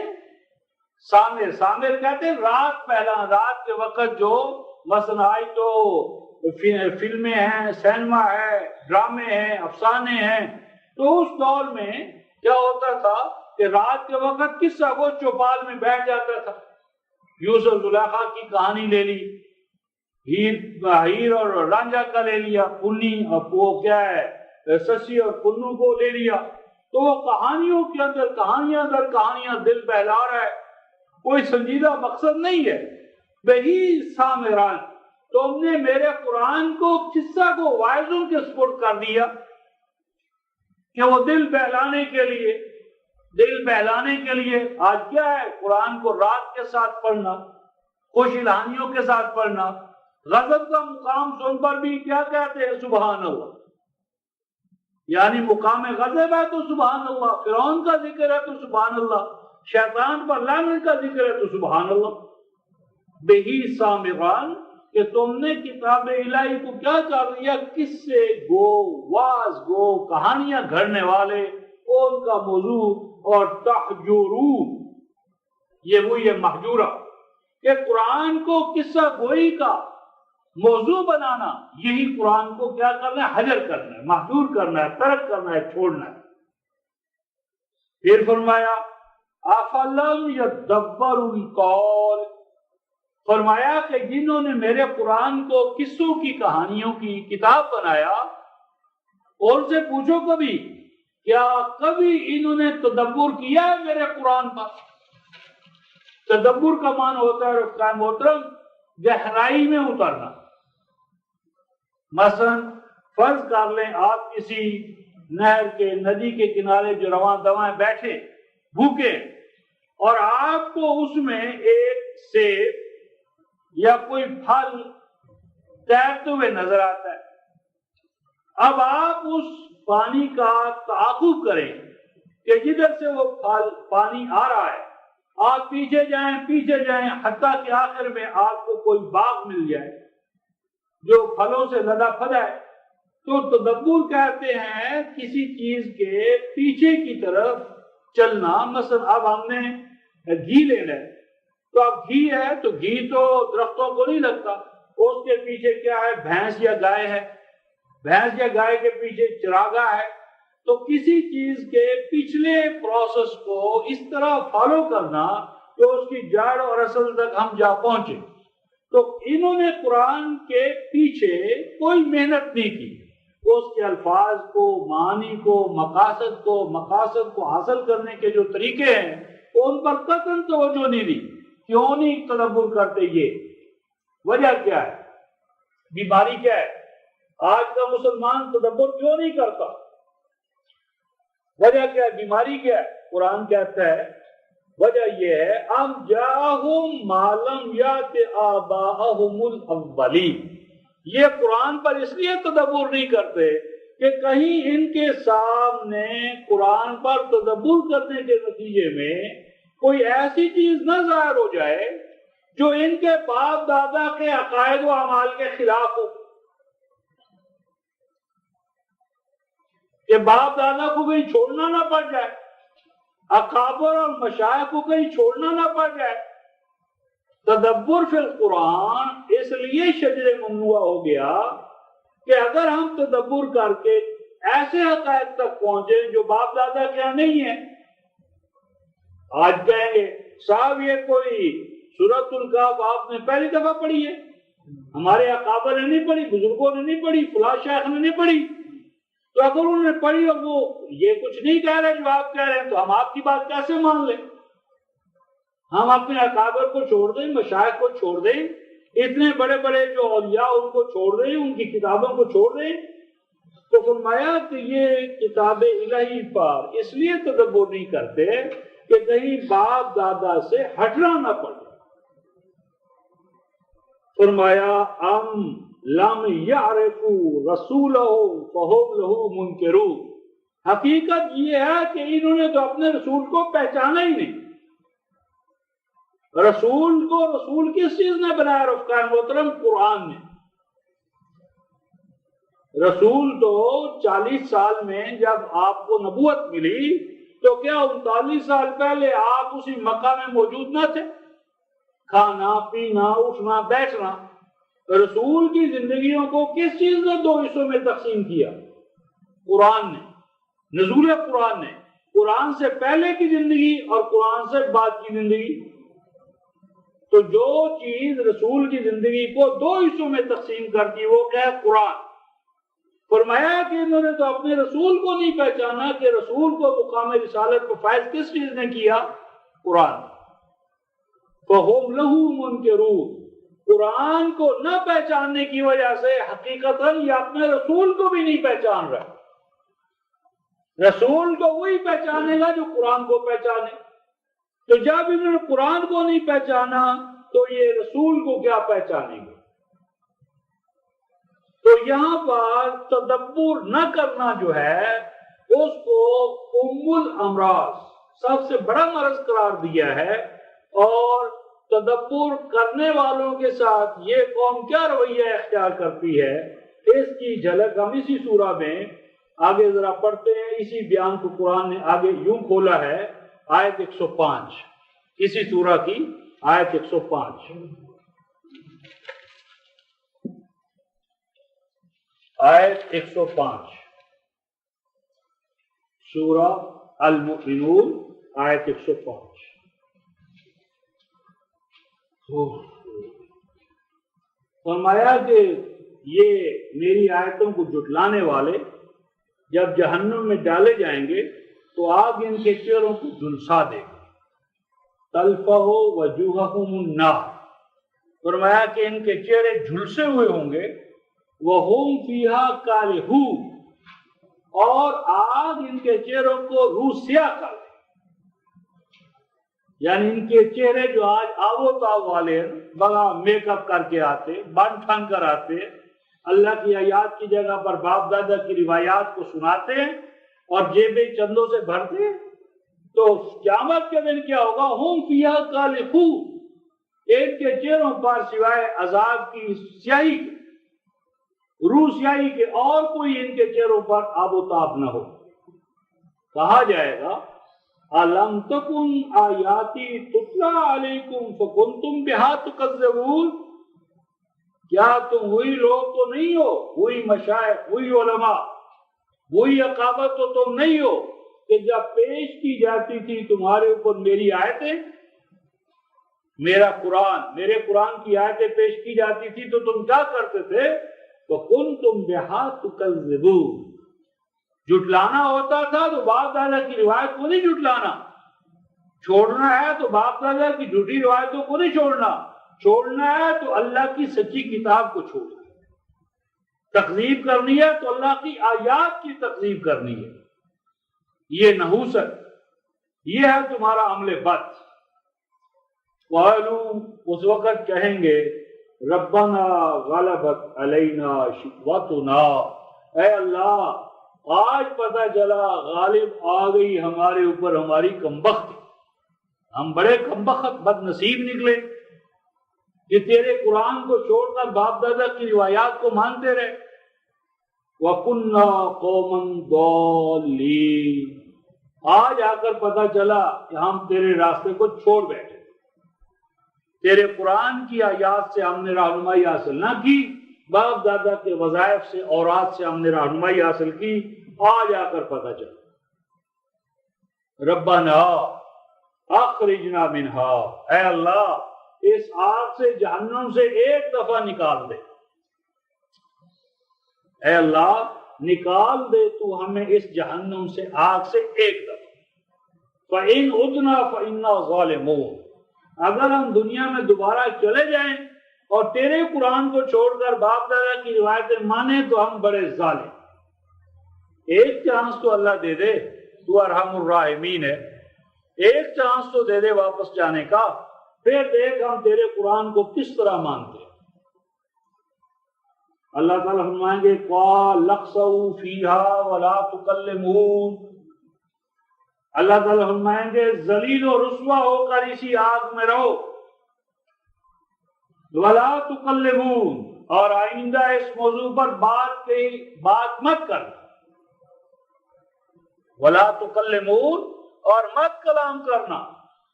سامر کہتے ہیں رات پہلا، رات کے وقت جو مثلا آئی تو فلمیں ہیں، سینما ہے، ڈرامے ہیں، افسانے ہیں. تو اس دور میں کیا ہوتا تھا کہ رات کے وقت قصہ کو چوپال میں بیٹھ جاتا تھا. یوسف زلیخا کی کہانی لے لی، ہیر اور رانجھا کا لے لیا، پنی اور وہ کیا ہے سسی اور پنو کو لے لیا. تو وہ کہانیوں کے اندر کہانیاں در کہانیاں دل بہلا رہا ہے، کوئی سنجیدہ مقصد نہیں ہے. وہی سامران، تم نے میرے قرآن کو، قصہ کو وائزوں کے سپرد کر دیا کہ وہ دل بہلانے کے لیے، دل بہلانے کے لیے. آج کیا ہے قرآن کو رات کے ساتھ پڑھنا، خوش الہانیوں کے ساتھ پڑھنا. غضب کا مقام سن پر بھی کیا کہتے ہیں؟ سبحان اللہ. یعنی مقام غضب ہے تو سبحان اللہ، فرعون کا ذکر ہے تو سبحان اللہ، شیطان پر لعنت کا ذکر ہے تو سبحان اللہ. بہی سامران، کہ تم نے کتاب الہی کو کیا کر لیا؟ قصے گو، واز گو، کہانیاں گھڑنے والے، ان کا موضوع. اور تحجرو، یہ وہی ہے محجورہ، کہ قرآن کو قصہ گوئی کا موضوع بنانا، یہی قرآن کو کیا کرنا ہے؟ حجر کرنا ہے، محجور کرنا ہے، ترک کرنا ہے، چھوڑنا ہے. پھر فرمایا افلم یدبروا القول، فرمایا کہ جنہوں نے میرے قرآن کو قصوں کی، کہانیوں کی کتاب بنایا، اور سے پوچھو کبھی کیا کبھی انہوں نے تدبر کیا ہے میرے قرآن پر؟ تدبر کا معنی ہوتا ہے رفقائے محترم گہرائی میں اترنا. مثلا فرض کر لیں آپ کسی نہر کے، ندی کے کنارے جو رواں دواں بیٹھے بھوکے، اور آپ کو اس میں ایک سیب یا کوئی پھل تیرتے ہوئے نظر آتا ہے. اب آپ اس پانی کا تعاقب کریں کہ جدھر سے وہ پھل پانی آ رہا ہے، آپ پیچھے جائیں حتیٰ کہ آخر میں آپ کو کوئی باغ مل جائے جو پھلوں سے لدا پھدا ہے. تو تدبر کہتے ہیں کسی چیز کے پیچھے کی طرف چلنا. مثلا اب ہم نے گھی لینا ہے، تو اب گھی ہے تو گھی تو درختوں کو نہیں لگتا، اس کے پیچھے کیا ہے؟ بھینس یا گائے ہے، بھینس یا گائے کے پیچھے چراگاہ ہے. تو کسی چیز کے پچھلے پروسیس کو اس طرح فالو کرنا کہ اس کی جڑ اور اصل تک ہم جا پہنچے. تو انہوں نے قرآن کے پیچھے کوئی محنت نہیں کی، اس کے الفاظ کو، معانی کو، مقاصد کو حاصل کرنے کے جو طریقے ہیں ان پر قطعاً توجہ نہیں دی. کیوں نہیں تدبر کرتے؟ یہ وجہ کیا ہے؟ بیماری کیا ہے؟ آج کا مسلمان تدبر کیوں نہیں کرتا؟ وجہ کیا ہے؟ بیماری کیا ہے؟ قرآن کہتا ہے وجہ یہ ہے ام جاہم ما لم یات آباءہم الاولین. یہ قرآن پر اس لیے تدبر نہیں کرتے کہ کہیں ان کے سامنے قرآن پر تدبر کرنے کے نتیجے میں کوئی ایسی چیز نہ ظاہر ہو جائے جو ان کے باپ دادا کے عقائد و اعمال کے خلاف ہو، کہ باپ دادا کو کہیں چھوڑنا نہ پڑ جائے، اکابر اور مشائخ کو کہیں چھوڑنا نہ پڑ جائے. تدبر فی القرآن اس لیے شجر ممنوع ہو گیا کہ اگر ہم تدبر کر کے ایسے حقائق تک پہنچے جو باپ دادا کے یہاں نہیں ہے. آج کہیں گے صاحب یہ کوئی سورۃ الکہف آپ نے پہلی دفعہ پڑھی ہے، ہمارے اکابر نے نہیں پڑھی، بزرگوں نے نہیں پڑھی، فلاں شیخ نے نہیں پڑھی. تو اگر انہوں نے پڑھی اور وہ یہ کچھ نہیں کہہ رہے جو آپ کہہ رہے ہیں تو ہم آپ کی بات کیسے مان لیں؟ ہم اپنے اکابر کو چھوڑ دیں، مشائخ کو چھوڑ دیں، اتنے بڑے بڑے جو اولیاء ان کو چھوڑ دیں، ان کی کتابوں کو چھوڑ دیں. تو فرمایا کہ یہ کتاب الہی پر اس لیے تدبر نہیں کرتے کہ کہیں باپ دادا سے ہٹنا نہ پڑے. فرمایا ام لم یعرفوا رسولہ فہم لہ منکرون. حقیقت یہ ہے کہ انہوں نے تو اپنے رسول کو پہچانا ہی نہیں. رسول کو رسول کس چیز نے بنایا رفقائے محترم؟ قرآن نے۔ رسول تو 40 سال میں جب آپ کو نبوت ملی تو کیا 39 سال پہلے آپ اسی مکہ میں موجود نہ تھے؟ کھانا پینا اٹھنا بیٹھنا۔ رسول کی زندگیوں کو کس چیز نے 2 حصوں میں تقسیم کیا؟ قرآن نے، نزول قرآن نے۔ قرآن سے پہلے کی زندگی اور قرآن سے بعد کی زندگی۔ تو جو چیز رسول کی زندگی کو 2 حصوں میں تقسیم کرتی وہ کیا ہے؟ قرآن۔ فرمایا کہ انہوں نے تو اپنے رسول کو نہیں پہچانا کہ رسول کو مقام رسالت کو فائز کس چیز نے کیا؟ قرآن۔ فَهُمْ لَهُ مُنْكِرُونَ۔ قرآن کو نہ پہچاننے کی وجہ سے حقیقتاً یہ اپنے رسول کو بھی نہیں پہچان رہا۔ رسول کو وہی پہچانے گا جو قرآن کو پہچانے۔ تو جب انہوں نے قرآن کو نہیں پہچانا تو یہ رسول کو کیا پہچانیں گے؟ تو یہاں پر تدبر نہ کرنا جو ہے اس کو ام الامراض، سب سے بڑا مرض قرار دیا ہے۔ اور تدبر کرنے والوں کے ساتھ یہ قوم کیا رویہ اختیار کرتی ہے اس کی جھلک ہم اسی سورہ میں آگے ذرا پڑھتے ہیں۔ اسی بیان کو قرآن نے آگے یوں کھولا ہے، آیت 105، اسی سورہ کی آیت 105، آیت 105 سورہ المؤمنون آیت 105۔ فرمایا کہ یہ میری آیتوں کو جھٹلانے والے جب جہنم میں ڈالے جائیں گے تو آگ ان کے چہروں کو جھلسا دے گی۔ تلفح وجوہہم النار۔ فرمایا کہ ان کے چہرے جھلسے ہوئے ہوں گے، وہم فیہا کالحون، اور آگ ان کے چہروں کو روح سیاہ کر دے۔ یعنی ان کے چہرے جو آج آب و تاب والے بڑا میک اپ کر کے آتے، بن ٹھن کر آتے، اللہ کی آیات کی جگہ پر باپ دادا کی روایات کو سناتے ہیں اور جیبیں چندوں سے بھرتے، تو قیامت کے دن کیا ہوگا؟ ہم فیہا کالحون، ایک کے چہروں پر سوائے عذاب کی سیاہی کے، روح سیاہی کے اور کوئی ان کے چہروں پر آب و تاب نہ ہو۔ کہا جائے گا أَلَمْ تَكُنْ آیاتی تُتْلَى عَلَيْكُمْ فَكُنْتُمْ بِهَا تُكَذِّبُونَ۔ کیا تم وہی لوگ تو نہیں ہو، وہی مشائخ، وہی علماء، وہی اقامت تو تم نہیں ہو کہ جب پیش کی جاتی تھی تمہارے اوپر میری آیتیں، میرا قرآن، میرے قرآن کی آیتیں پیش کی جاتی تھی تو تم کیا کرتے تھے؟ فَكُنْتُمْ بِهَا تُكَذِّبُونَ۔ جھٹلانا ہوتا تھا تو باپ دادا کی روایت کو نہیں جھٹلانا، چھوڑنا ہے تو باپ دادا کی جھوٹی روایتوں کو نہیں چھوڑنا، چھوڑنا ہے تو اللہ کی سچی کتاب کو چھوڑنا، تکذیب کرنی ہے تو اللہ کی آیات کی تکذیب کرنی ہے۔ یہ نحوست، یہ ہے تمہارا عمل بد۔ قالوا، اس وقت کہیں گے ربنا غلبت علینا شقوتنا، اے اللہ آج پتہ چلا غالب آ گئی ہمارے اوپر ہماری کمبخت، ہم بڑے کمبخت بد نصیب نکلے کہ تیرے قرآن کو چھوڑ کر باپ دادا کی روایات کو مانتے رہے۔ وَكُنَّا قَوْمًا ضَالِّينَ، آج آ کر پتہ چلا کہ ہم تیرے راستے کو چھوڑ بیٹھے، تیرے قرآن کی آیات سے ہم نے رہنمائی حاصل نہ کی، باپ دادا کے وظائف سے اوراد سے ہم نے رہنمائی حاصل کی، آج آ کر پتہ چلا۔ ربنا اخرجنا منہا، اے اللہ اس آگ سے جہنم سے ایک دفعہ نکال دے، اے اللہ نکال دے تو ہمیں اس جہنم سے، آگ سے ایک دفعہ۔ فَإِنْ عُدْنَا فَإِنَّا ظَالِمُونَ، اگر ہم دنیا میں دوبارہ چلے جائیں اور تیرے قرآن کو چھوڑ کر باپ دادا کی روایتیں مانیں تو ہم بڑے ظالم۔ ایک چانس تو اللہ دے دے، تو ارحم الراحمین ہے، ایک چانس تو دے دے واپس جانے کا، پھر دیکھ ہم تیرے قرآن کو کس طرح مانتے ہیں۔ اللہ تعالیٰ فرمائیں گے قَالَ اخْسَئُوا فِيهَا وَلَا تُكَلِّمُونَ، اللہ تعالیٰ فرمائیں گے ذلیل و رسوا ہو کر اسی آگ میں رہو، ولا تکلمون، اور آئندہ اس موضوع پر بات مت کرنا. ولا تکلمون، اور مت کلام کرنا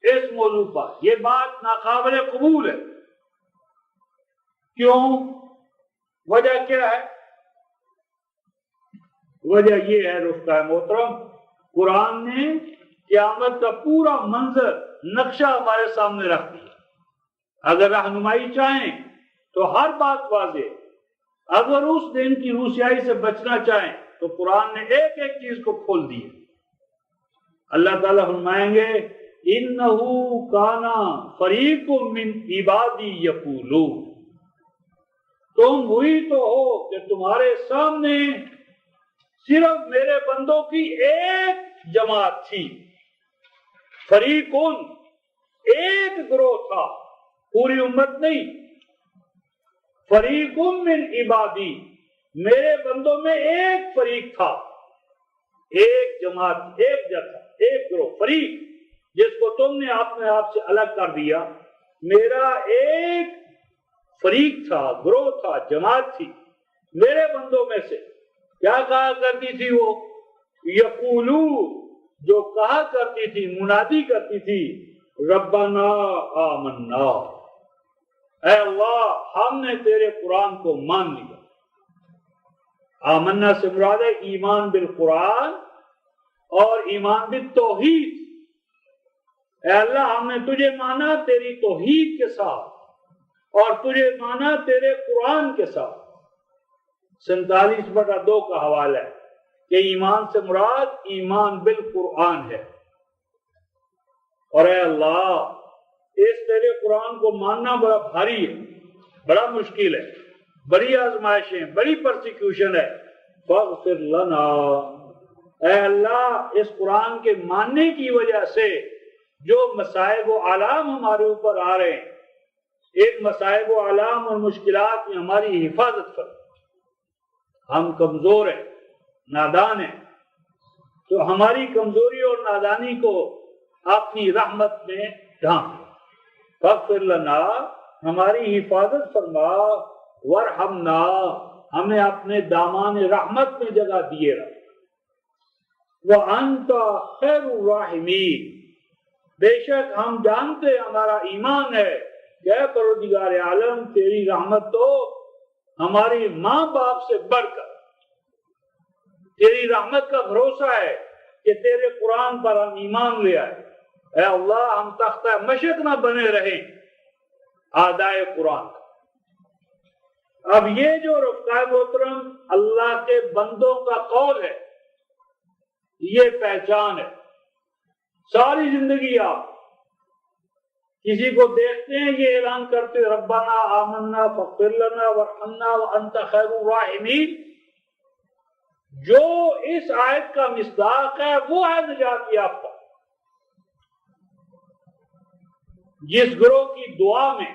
اس موضوع پر. یہ بات ناقابل قبول ہے. کیوں؟ وجہ کیا ہے؟ وجہ یہ ہے رفقا محترم، قرآن نے قیامت کا پورا منظر نقشہ ہمارے سامنے رکھ دیا. اگر رہنمائی چاہیں تو ہر بات واضح. اگر اس دن کی روسیائی سے بچنا چاہیں تو قرآن نے ایک ایک چیز کو کھول دی. اللہ تعالیٰ فرمائیں گے انہو کانا فریق من عبادی یقولون، تم ہوئی تو ہو کہ تمہارے سامنے صرف میرے بندوں کی ایک جماعت تھی. فریقون، ایک گروہ تھا، پوری امت نہیں. فریقون من عبادی، میرے بندوں میں ایک فریق تھا، ایک جماعت، ایک جتھا، ایک گروہ. فریق جس کو تم نے اپنے آپ سے الگ کر دیا، میرا ایک فریق تھا، گروہ تھا، جماعت تھی میرے بندوں میں سے. کیا کہا کرتی تھی وہ؟ یقولو، جو کہا کرتی تھی، منادی کرتی تھی، ربنا آمنا، اے اللہ ہم نے تیرے قرآن کو مان لیا. آمنا سے مراد ہے ایمان بالقرآن اور ایمان بالتوحید. اے اللہ ہم نے تجھے مانا تیری توحید کے ساتھ اور تجھے مانا تیرے قرآن کے ساتھ. 47/2 کا حوالہ ہے کہ ایمان سے مراد ایمان بالقرآن ہے. اور اے اللہ اس تیرے قرآن کو ماننا بڑا بھاری ہے، بڑا مشکل ہے، بڑی آزمائشیں، بڑی پرسیکیوشن ہے. فاغفر لنا، اے اللہ اس قرآن کے ماننے کی وجہ سے جو مصائب و آلام ہمارے اوپر آ رہے ہیں، ان مصائب و آلام اور مشکلات میں ہماری حفاظت کر. ہم کمزور ہیں، نادان ہیں، تو ہماری کمزوری اور نادانی کو اپنی رحمت میں ڈھانپ. فاغفر لنا، ہماری حفاظت فرما. ورحمنا، ہمیں اپنے دامان رحمت میں جگہ دیے رہا. وانت خیر الراحمین، بے شک ہم جانتے ہمارا ایمان ہے کہ اے پروردگار عالم تیری رحمت تو ہماری ماں باپ سے بڑھ کر، تیری رحمت کا بھروسہ ہے کہ تیرے قرآن پر ہم ایمان لے آئے. اے اللہ ہم تختہ مشق نہ بنے رہیں اعدائے قرآن. اب یہ جو رفقائے محترم اللہ کے بندوں کا قول ہے، یہ پہچان ہے. ساری زندگی آپ کسی کو دیکھتے ہیں یہ اعلان کرتے ربنا آمنا فاغفر لنا وارحمنا وانت خیر الراحمین. جو اس آیت کا مصداق ہے وہ ہے نجات یافتہ. جس گروہ کی دعا میں،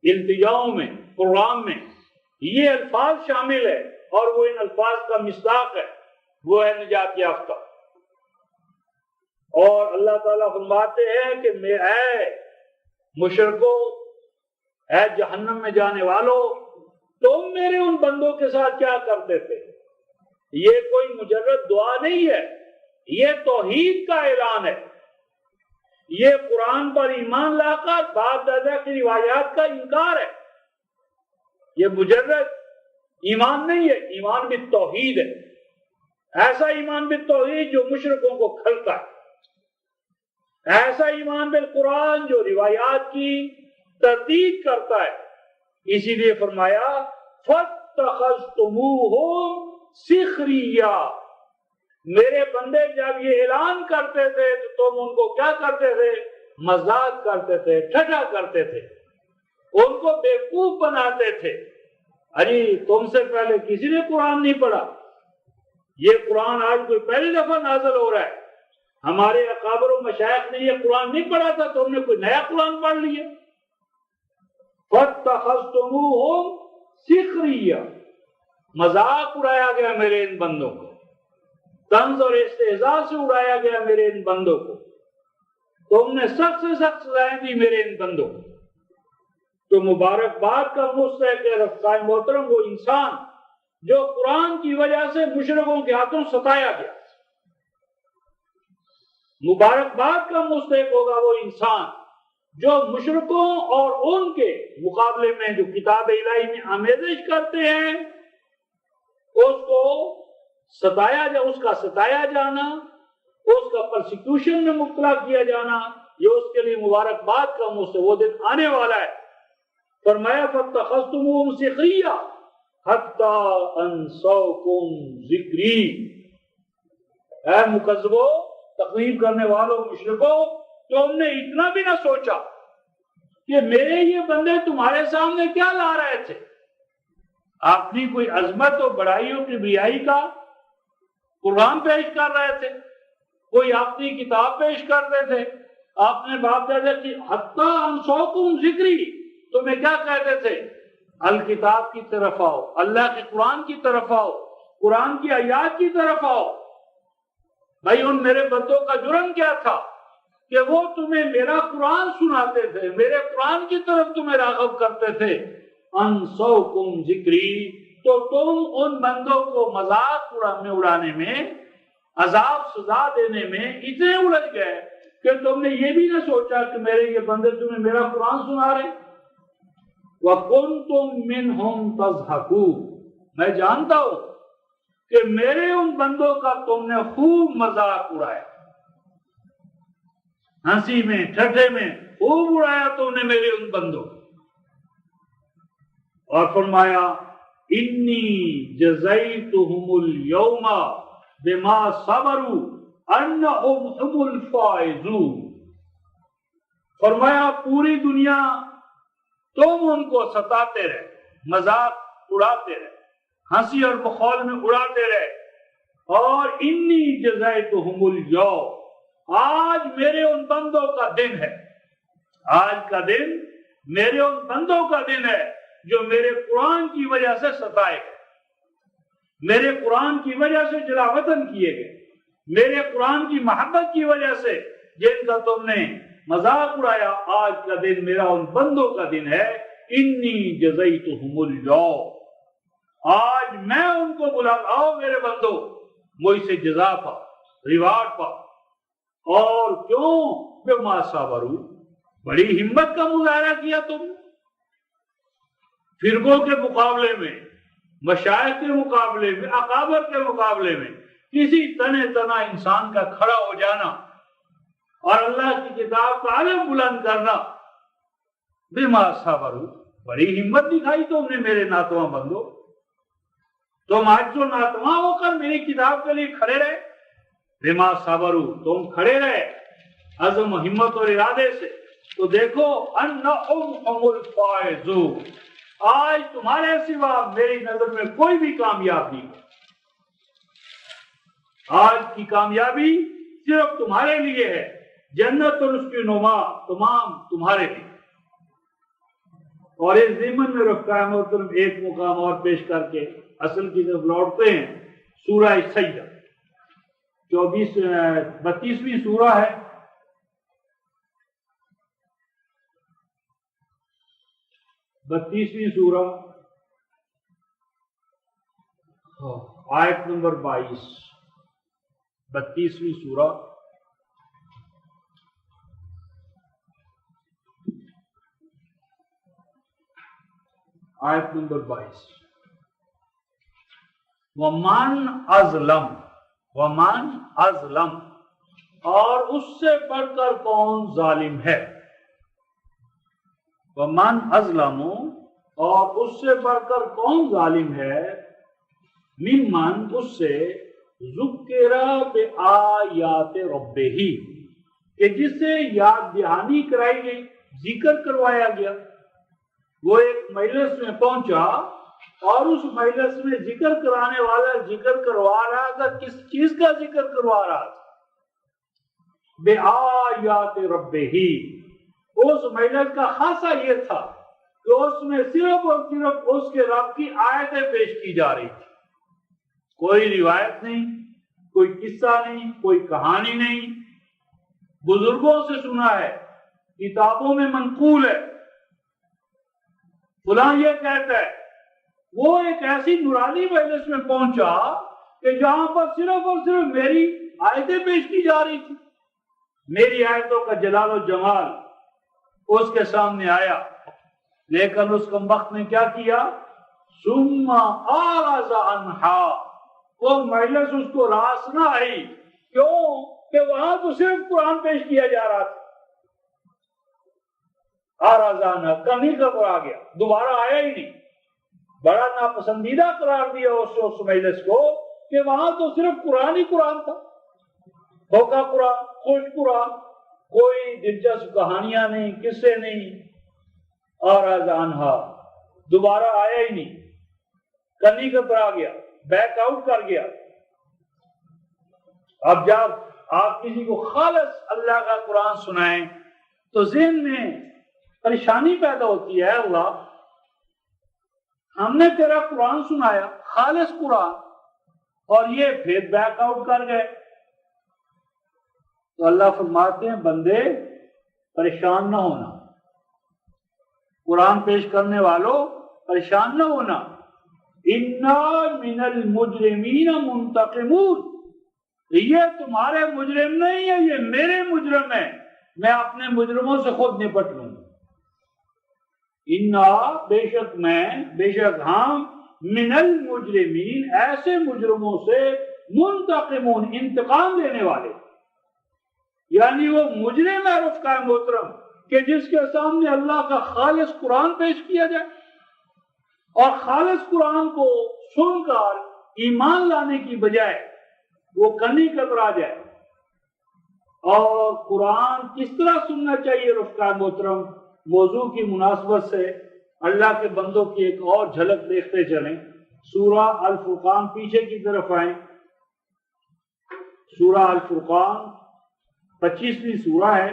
التجاؤں میں، قرآن میں یہ الفاظ شامل ہے اور وہ ان الفاظ کا مصداق ہے، وہ ہے نجات یافتہ. اور اللہ تعالیٰ فرماتے ہیں کہ اے مشرکو، اے جہنم میں جانے والوں، تم میرے ان بندوں کے ساتھ کیا کرتے تھے؟ یہ کوئی مجرد دعا نہیں ہے، یہ توحید کا اعلان ہے. یہ قرآن پر ایمان لا کر باپ دادا کی روایات کا انکار ہے. یہ مجرد ایمان نہیں ہے، ایمان بالتوحید ہے. ایسا ایمان بالتوحید جو مشرکوں کو کھلتا ہے، ایسا ایمان بالقرآن جو روایات کی تردید کرتا ہے. اسی لیے فرمایا فَاتَّخَذْتُمُوهُمْ سِخْرِيًّا، میرے بندے جب یہ اعلان کرتے تھے تو تم ان کو کیا کرتے تھے؟ مذاق کرتے تھے، ٹھٹھا کرتے تھے، ان کو بیوقوف بناتے تھے. ارے تم سے پہلے کسی نے قرآن نہیں پڑھا، یہ قرآن آج کوئی پہلی دفعہ نازل ہو رہا ہے. ہمارے اکابر و مشائخ نے یہ قرآن نہیں پڑھا تھا تو ہم نے کوئی نیا قرآن پڑھ لیا. فَاتَّخَذْتُمُوهُمْ سِخْرِيًّا، مذاق اڑایا گیا میرے ان بندوں کو، طنز اور استہزاء سے اڑایا گیا میرے ان بندوں کو. تم نے سخت سے سخت سزائیں دی میرے ان بندوں کو. تو مبارکباد کا مستحق رفقائے محترم وہ انسان جو قرآن کی وجہ سے مشرکوں کے ہاتھوں ستایا گیا. مبارکباد کا مستحق ہوگا وہ انسان جو مشرکوں اور ان کے مقابلے میں جو کتاب الہی میں آمیزش کرتے ہیں اس کو اس کا ستایا جانا، اس کا پرسیکیوشن میں مبتلا کیا جانا، یہ اس کے لیے مبارکباد کا مستحق وہ دن آنے والا ہے. فرمایا فَاتَّخَذْتُمُوهُمْ سِخْرِيًّا حَتَّى أَنْسَوْكُمْ ذِكْرِي. اے مکذبو، تقریب کرنے والوں مشرکو، تم نے اتنا بھی نہ سوچا کہ میرے یہ بندے تمہارے سامنے کیا لا رہے تھے. اپنی کوئی عظمت و بڑائی و کبریائی کا قرآن پیش کر رہے تھے، کوئی اپنی کتاب پیش کرتے تھے. آپ نے بات کہتے کہ حتی انسوکم ذکری، تمہیں کیا کہتے تھے؟ الکتاب کی طرف آؤ، اللہ کے قرآن کی طرف آؤ، قرآن کی آیات کی طرف آؤ. بھائی ان میرے بندوں کا جرم کیا تھا کہ وہ تمہیں میرا قرآن سناتے تھے، میرے قرآن کی طرف تمہیں راغب کرتے تھے. انسوکم ذکری، تو تم ان بندوں کو مذاق میں اڑانے میں، عذاب سزا دینے میں اتنے الجھ گئے کہ تم نے یہ بھی نہ سوچا کہ میرے یہ بندے تمہیں میرا قرآن سنا رہے. وَكُنْتُمْ مِنْهُمْ تَضْحَكُونَ، میں جانتا ہوں کہ میرے ان بندوں کا تم نے خوب مذاق اڑایا، ہنسی میں ٹھٹھے میں خوب اڑایا تم نے میرے ان بندوں. اور فرمایا انی جزیتہم اليوم بما صبروا انہم هم الفائزون. فرمایا پوری دنیا تم ان کو ستاتے رہے، مذاق اڑاتے رہے، ہنسی اور مخول میں اڑاتے رہے. اور انی جزیتہم اليوم، آج میرے ان بندوں کا دن ہے، آج کا دن میرے ان بندوں کا دن ہے جو میرے قرآن کی وجہ سے ستائے گئے، میرے قرآن کی وجہ سے جلاوطن کیے گئے، میرے قرآن کی محبت کی وجہ سے جن کا تم نے مذاق اڑایا. آج کا دن میرا ان بندوں کا دن ہے. انی جزیتہم اليوم، آج میں ان کو بلا، آؤ میرے بندو مجھ سے جزا پا، ریوارڈ پا. اور کیوں؟ بما صبروا، بڑی ہمت کا مظاہرہ کیا تم نے. فرقوں کے مقابلے میں، مشائخ کے مقابلے میں، اکابر کے مقابلے میں کسی تنے تنا انسان کا کھڑا ہو جانا اور اللہ کی کتاب کا علم بلند کرنا، بما صبروا، بڑی ہمت دکھائی تم نے میرے ناتواں بندو. تم آج جو ناتواں ہو کر میری کتاب کے لیے کھڑے رہے، بما صبروا، تم کھڑے رہے عزم و ہمت اور ارادے سے. تو دیکھو انہم هم الفائزون، آج تمہارے سوا میری نظر میں کوئی بھی کامیاب نہیں. آج کی کامیابی صرف تمہارے لیے ہے، جنت اور اس کی نما تمام تمہارے لیے. اور اس ضمن میں رفقائے محترم ایک مقام اور پیش کر کے اصل کی طرف لوٹتے ہیں. سورہ سجدہ 32ویں سورہ ہے. بتیسویں سورہ آیت نمبر 22. 32ویں سورہ آیت نمبر 22. وَمَنْ أَظْلَمَ، اور اس سے بڑھ کر کون ظالم ہے. وَمَنْ أَظْلَمُ، اور اس سے بڑھ کر کون ظالم ہے، ممن، اس سے، ذُکِّرَ بِآیاتِ رَبِّهِ، کہ جس سے یاد دہانی کرائی گئی، ذکر کروایا گیا. وہ ایک مجلس میں پہنچا اور اس مجلس میں ذکر کرانے والا ذکر کروا رہا تھا. کس چیز کا ذکر کروا رہا تھا؟ بِآیاتِ رَبِّهِ. اس مجلس کا خاصہ یہ تھا کہ اس میں صرف اور صرف اس کے رب کی آیتیں پیش کی جا رہی تھی. کوئی روایت نہیں، کوئی قصہ نہیں، کوئی کہانی نہیں. بزرگوں سے سنا ہے، کتابوں میں منقول ہے. فلاں یہ کہتا ہے. وہ ایک ایسی نورانی مجلس میں پہنچا کہ جہاں پر صرف اور صرف میری آیتیں پیش کی جا رہی تھی. میری آیتوں کا جلال و جمال اس کے سامنے آیا، لیکن اس کمبخت نے کیا کیا؟ ثم اعرض عنہا، وہ مجلس اس کو راس نہ آئی. کیوں؟ کہ وہاں تو صرف قرآن پیش کیا جا رہا تھا. اعرض عنہا، کمی کب آ گیا، دوبارہ آیا ہی نہیں. بڑا ناپسندیدہ قرار دیا اس مجلس کو کہ وہاں تو صرف قرآن ہی قرآن تھا. دھوکا قرآن، خوش قرآن، کوئی دلچسپ کہانیاں نہیں، قصے نہیں. اعرض عنہا، دوبارہ آیا ہی نہیں. کنی کے پر آ گیا، بیک آؤٹ کر گیا. اب جب آپ کسی کو خالص اللہ کا قرآن سنائیں تو ذہن میں پریشانی پیدا ہوتی ہے. اللہ، ہم نے تیرا قرآن سنایا، خالص قرآن، اور یہ پھر بیک آؤٹ کر گئے. تو اللہ فرماتے ہیں بندے پریشان نہ ہونا، قرآن پیش کرنے والوں پریشان نہ ہونا. اِنَّا مِنَ الْمُجْرِمِينَ مُنْتَقِمُونَ، یہ تمہارے مجرم نہیں ہے، یہ میرے مجرم ہیں، میں اپنے مجرموں سے خود نپٹ لوں. اِنَّا، بے شک میں، بے شک ہم، من المجرمین، ایسے مجرموں سے، منتقمون، انتقام دینے والے. یعنی وہ مجرم ہے رفقہ محترم کہ جس کے سامنے اللہ کا خالص قرآن پیش کیا جائے اور خالص قرآن کو سن کر ایمان لانے کی بجائے وہ کنی کترا جائے. اور قرآن کس طرح سننا چاہیے رفقہ محترم؟ موضوع کی مناسبت سے اللہ کے بندوں کی ایک اور جھلک دیکھتے چلیں. سورہ الفرقان، پیچھے کی طرف آئیں. سورہ الفرقان 25ویں سورہ ہے،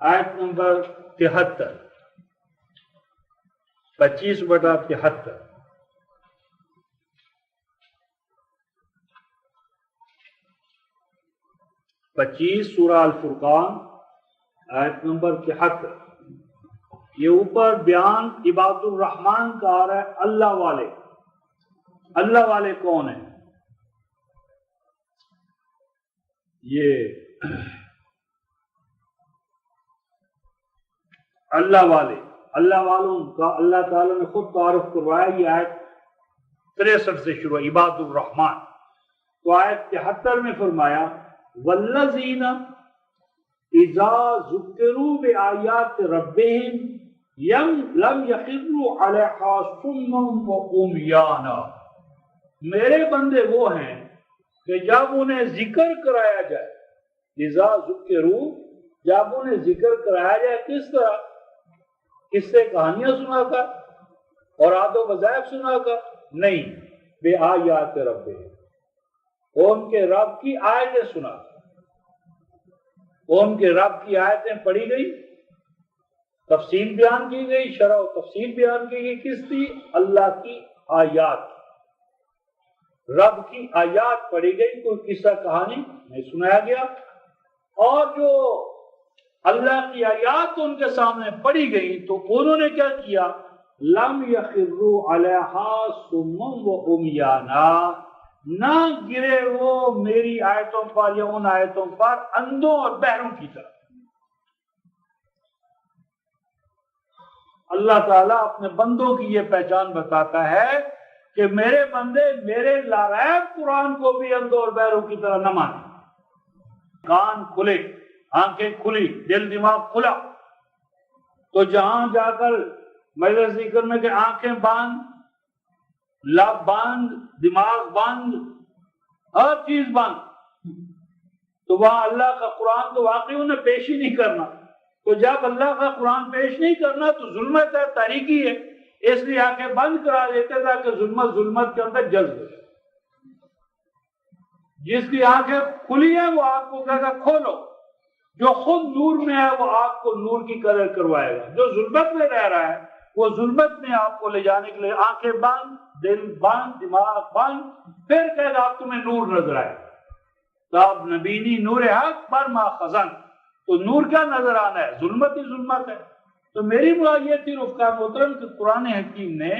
آیت نمبر 73، 25/73. 25 سورہ الفرقان آیت نمبر 73. یہ اوپر بیان عباد الرحمن کا آ رہا ہے. اللہ والے، اللہ والے کون ہیں؟ یہ اللہ والے، اللہ والوں کا اللہ تعالیٰ نے خود تعارف کروایا. یہ آیت 63 سے شروع، عباد الرحمن. تو آیت 73 میں فرمایا والذین اذا ذکروا بآیات ربہم لم یخروا علیہا صما وعمیانا. میرے بندے وہ ہیں کہ جب انہیں ذکر کرایا جائے، اذا ذکروا، جب انہیں ذکر کرایا جائے، کس طرح؟ کس سے کہانیاں سنا کر اور آد و وظائف سنا کر؟ نہیں، بے آیات رب، ان کے رب کی آیتیں سنا کر. ان کے رب کی آیتیں پڑھی گئی، تفصیل بیان کی گئی، شرح و تفصیل بیان کی گئی. کس تھی؟ اللہ کی آیات، رب کی آیات پڑھی گئی. کوئی قصہ کہانی نہیں سنایا گیا. اور جو اللہ کی آیات ان کے سامنے پڑھی گئی تو انہوں نے کیا کیا؟ لم یخروا علیہا صما وعمیانا، نہ گرے وہ میری آیتوں پر یا ان آیتوں پر اندھوں اور بہروں کی طرح. اللہ تعالیٰ اپنے بندوں کی یہ پہچان بتاتا ہے کہ میرے بندے میرے لاریب قرآن کو بھی اندھوں اور بہروں کی طرح نہ مانیں. کان کھلے، آنکھیں کھلی، دل دماغ کھلا، تو جہاں جا کر مجلس ذکر میں کہ آنکھیں باندھ، لب باندھ، دماغ باندھ، ہر چیز باندھ، تو وہاں اللہ کا قرآن تو واقعی انہیں پیش ہی نہیں کرنا. تو جب اللہ کا قرآن پیش نہیں کرنا تو ظلمت ہے، تاریکی ہے، اس لیے آنکھیں بند کرا دیتے تاکہ ظلمت کے اندر جذب ہو. جس کی آنکھیں کھلی ہیں وہ آپ کو کہے گا کھولو، جو خود نور میں ہے وہ آپ کو نور کی قدر کروائے گا. جو ظلمت میں رہ رہا ہے وہ ظلمت میں آپ کو لے جانے کے لیے آنکھیں بند، دل بند، دماغ بند، پھر کہے گا آپ تمہیں نور نظر آئے. تب نبینی نور حق بر ما خزن، تو نور کیا نظر آنا ہے؟ ظلمت ہی ظلمت ہے۔ تو میری مراد یہ تھی رفقا محترم کہ قرآن حکیم نے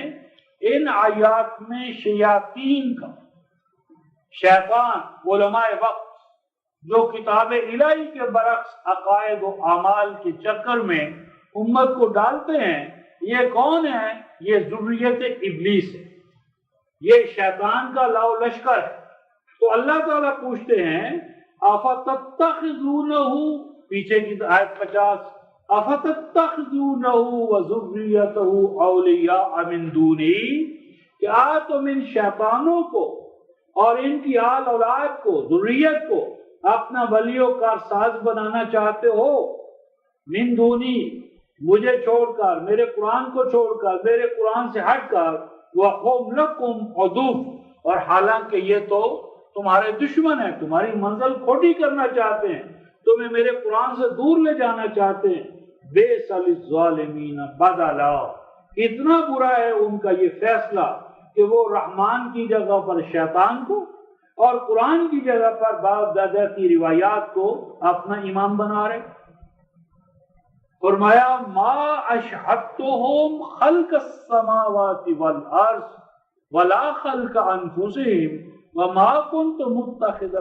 ان آیات میں شیاطین کا، شیطان علماء وقت جو کتاب الہی کے برعکس عقائد و اعمال کے چکر میں امت کو ڈالتے ہیں، یہ کون ہے؟ یہ ذریت ابلیس ہے، یہ شیطان کا لاؤ لشکر ہے۔ تو اللہ تعالیٰ پوچھتے ہیں افتتخذونہ، پیچھے کی آیت 50، افتتخذونہ وذریتہ اولیاء من دونی، کیا تم ان شیطانوں کو اور ان کی آل اولاد کو، ذریت کو اپنا ولی و کارساز بنانا چاہتے ہو؟ من دونی، مجھے چھوڑ کر، میرے قرآن کو چھوڑ کر، میرے قرآن سے ہٹ کر، وَهُمْ لَكُمْ عَدُوٌّ، اور حالانکہ یہ تو تمہارے دشمن ہیں، تمہاری منزل کھوٹی کرنا چاہتے ہیں، تمہیں میرے قرآن سے دور لے جانا چاہتے ہیں۔ بِئْسَ لِلظَّالِمِينَ بَدَلًا، اتنا برا ہے ان کا یہ فیصلہ کہ وہ رحمان کی جگہ پر شیطان کو اور قرآن کی جگہ پر باپ دادا کی روایات کو اپنا امام بنا رہے۔ فرمایا ما اشہدتہم خلق السماوات والارض ولا خلق انفسہم وما كنت متخذ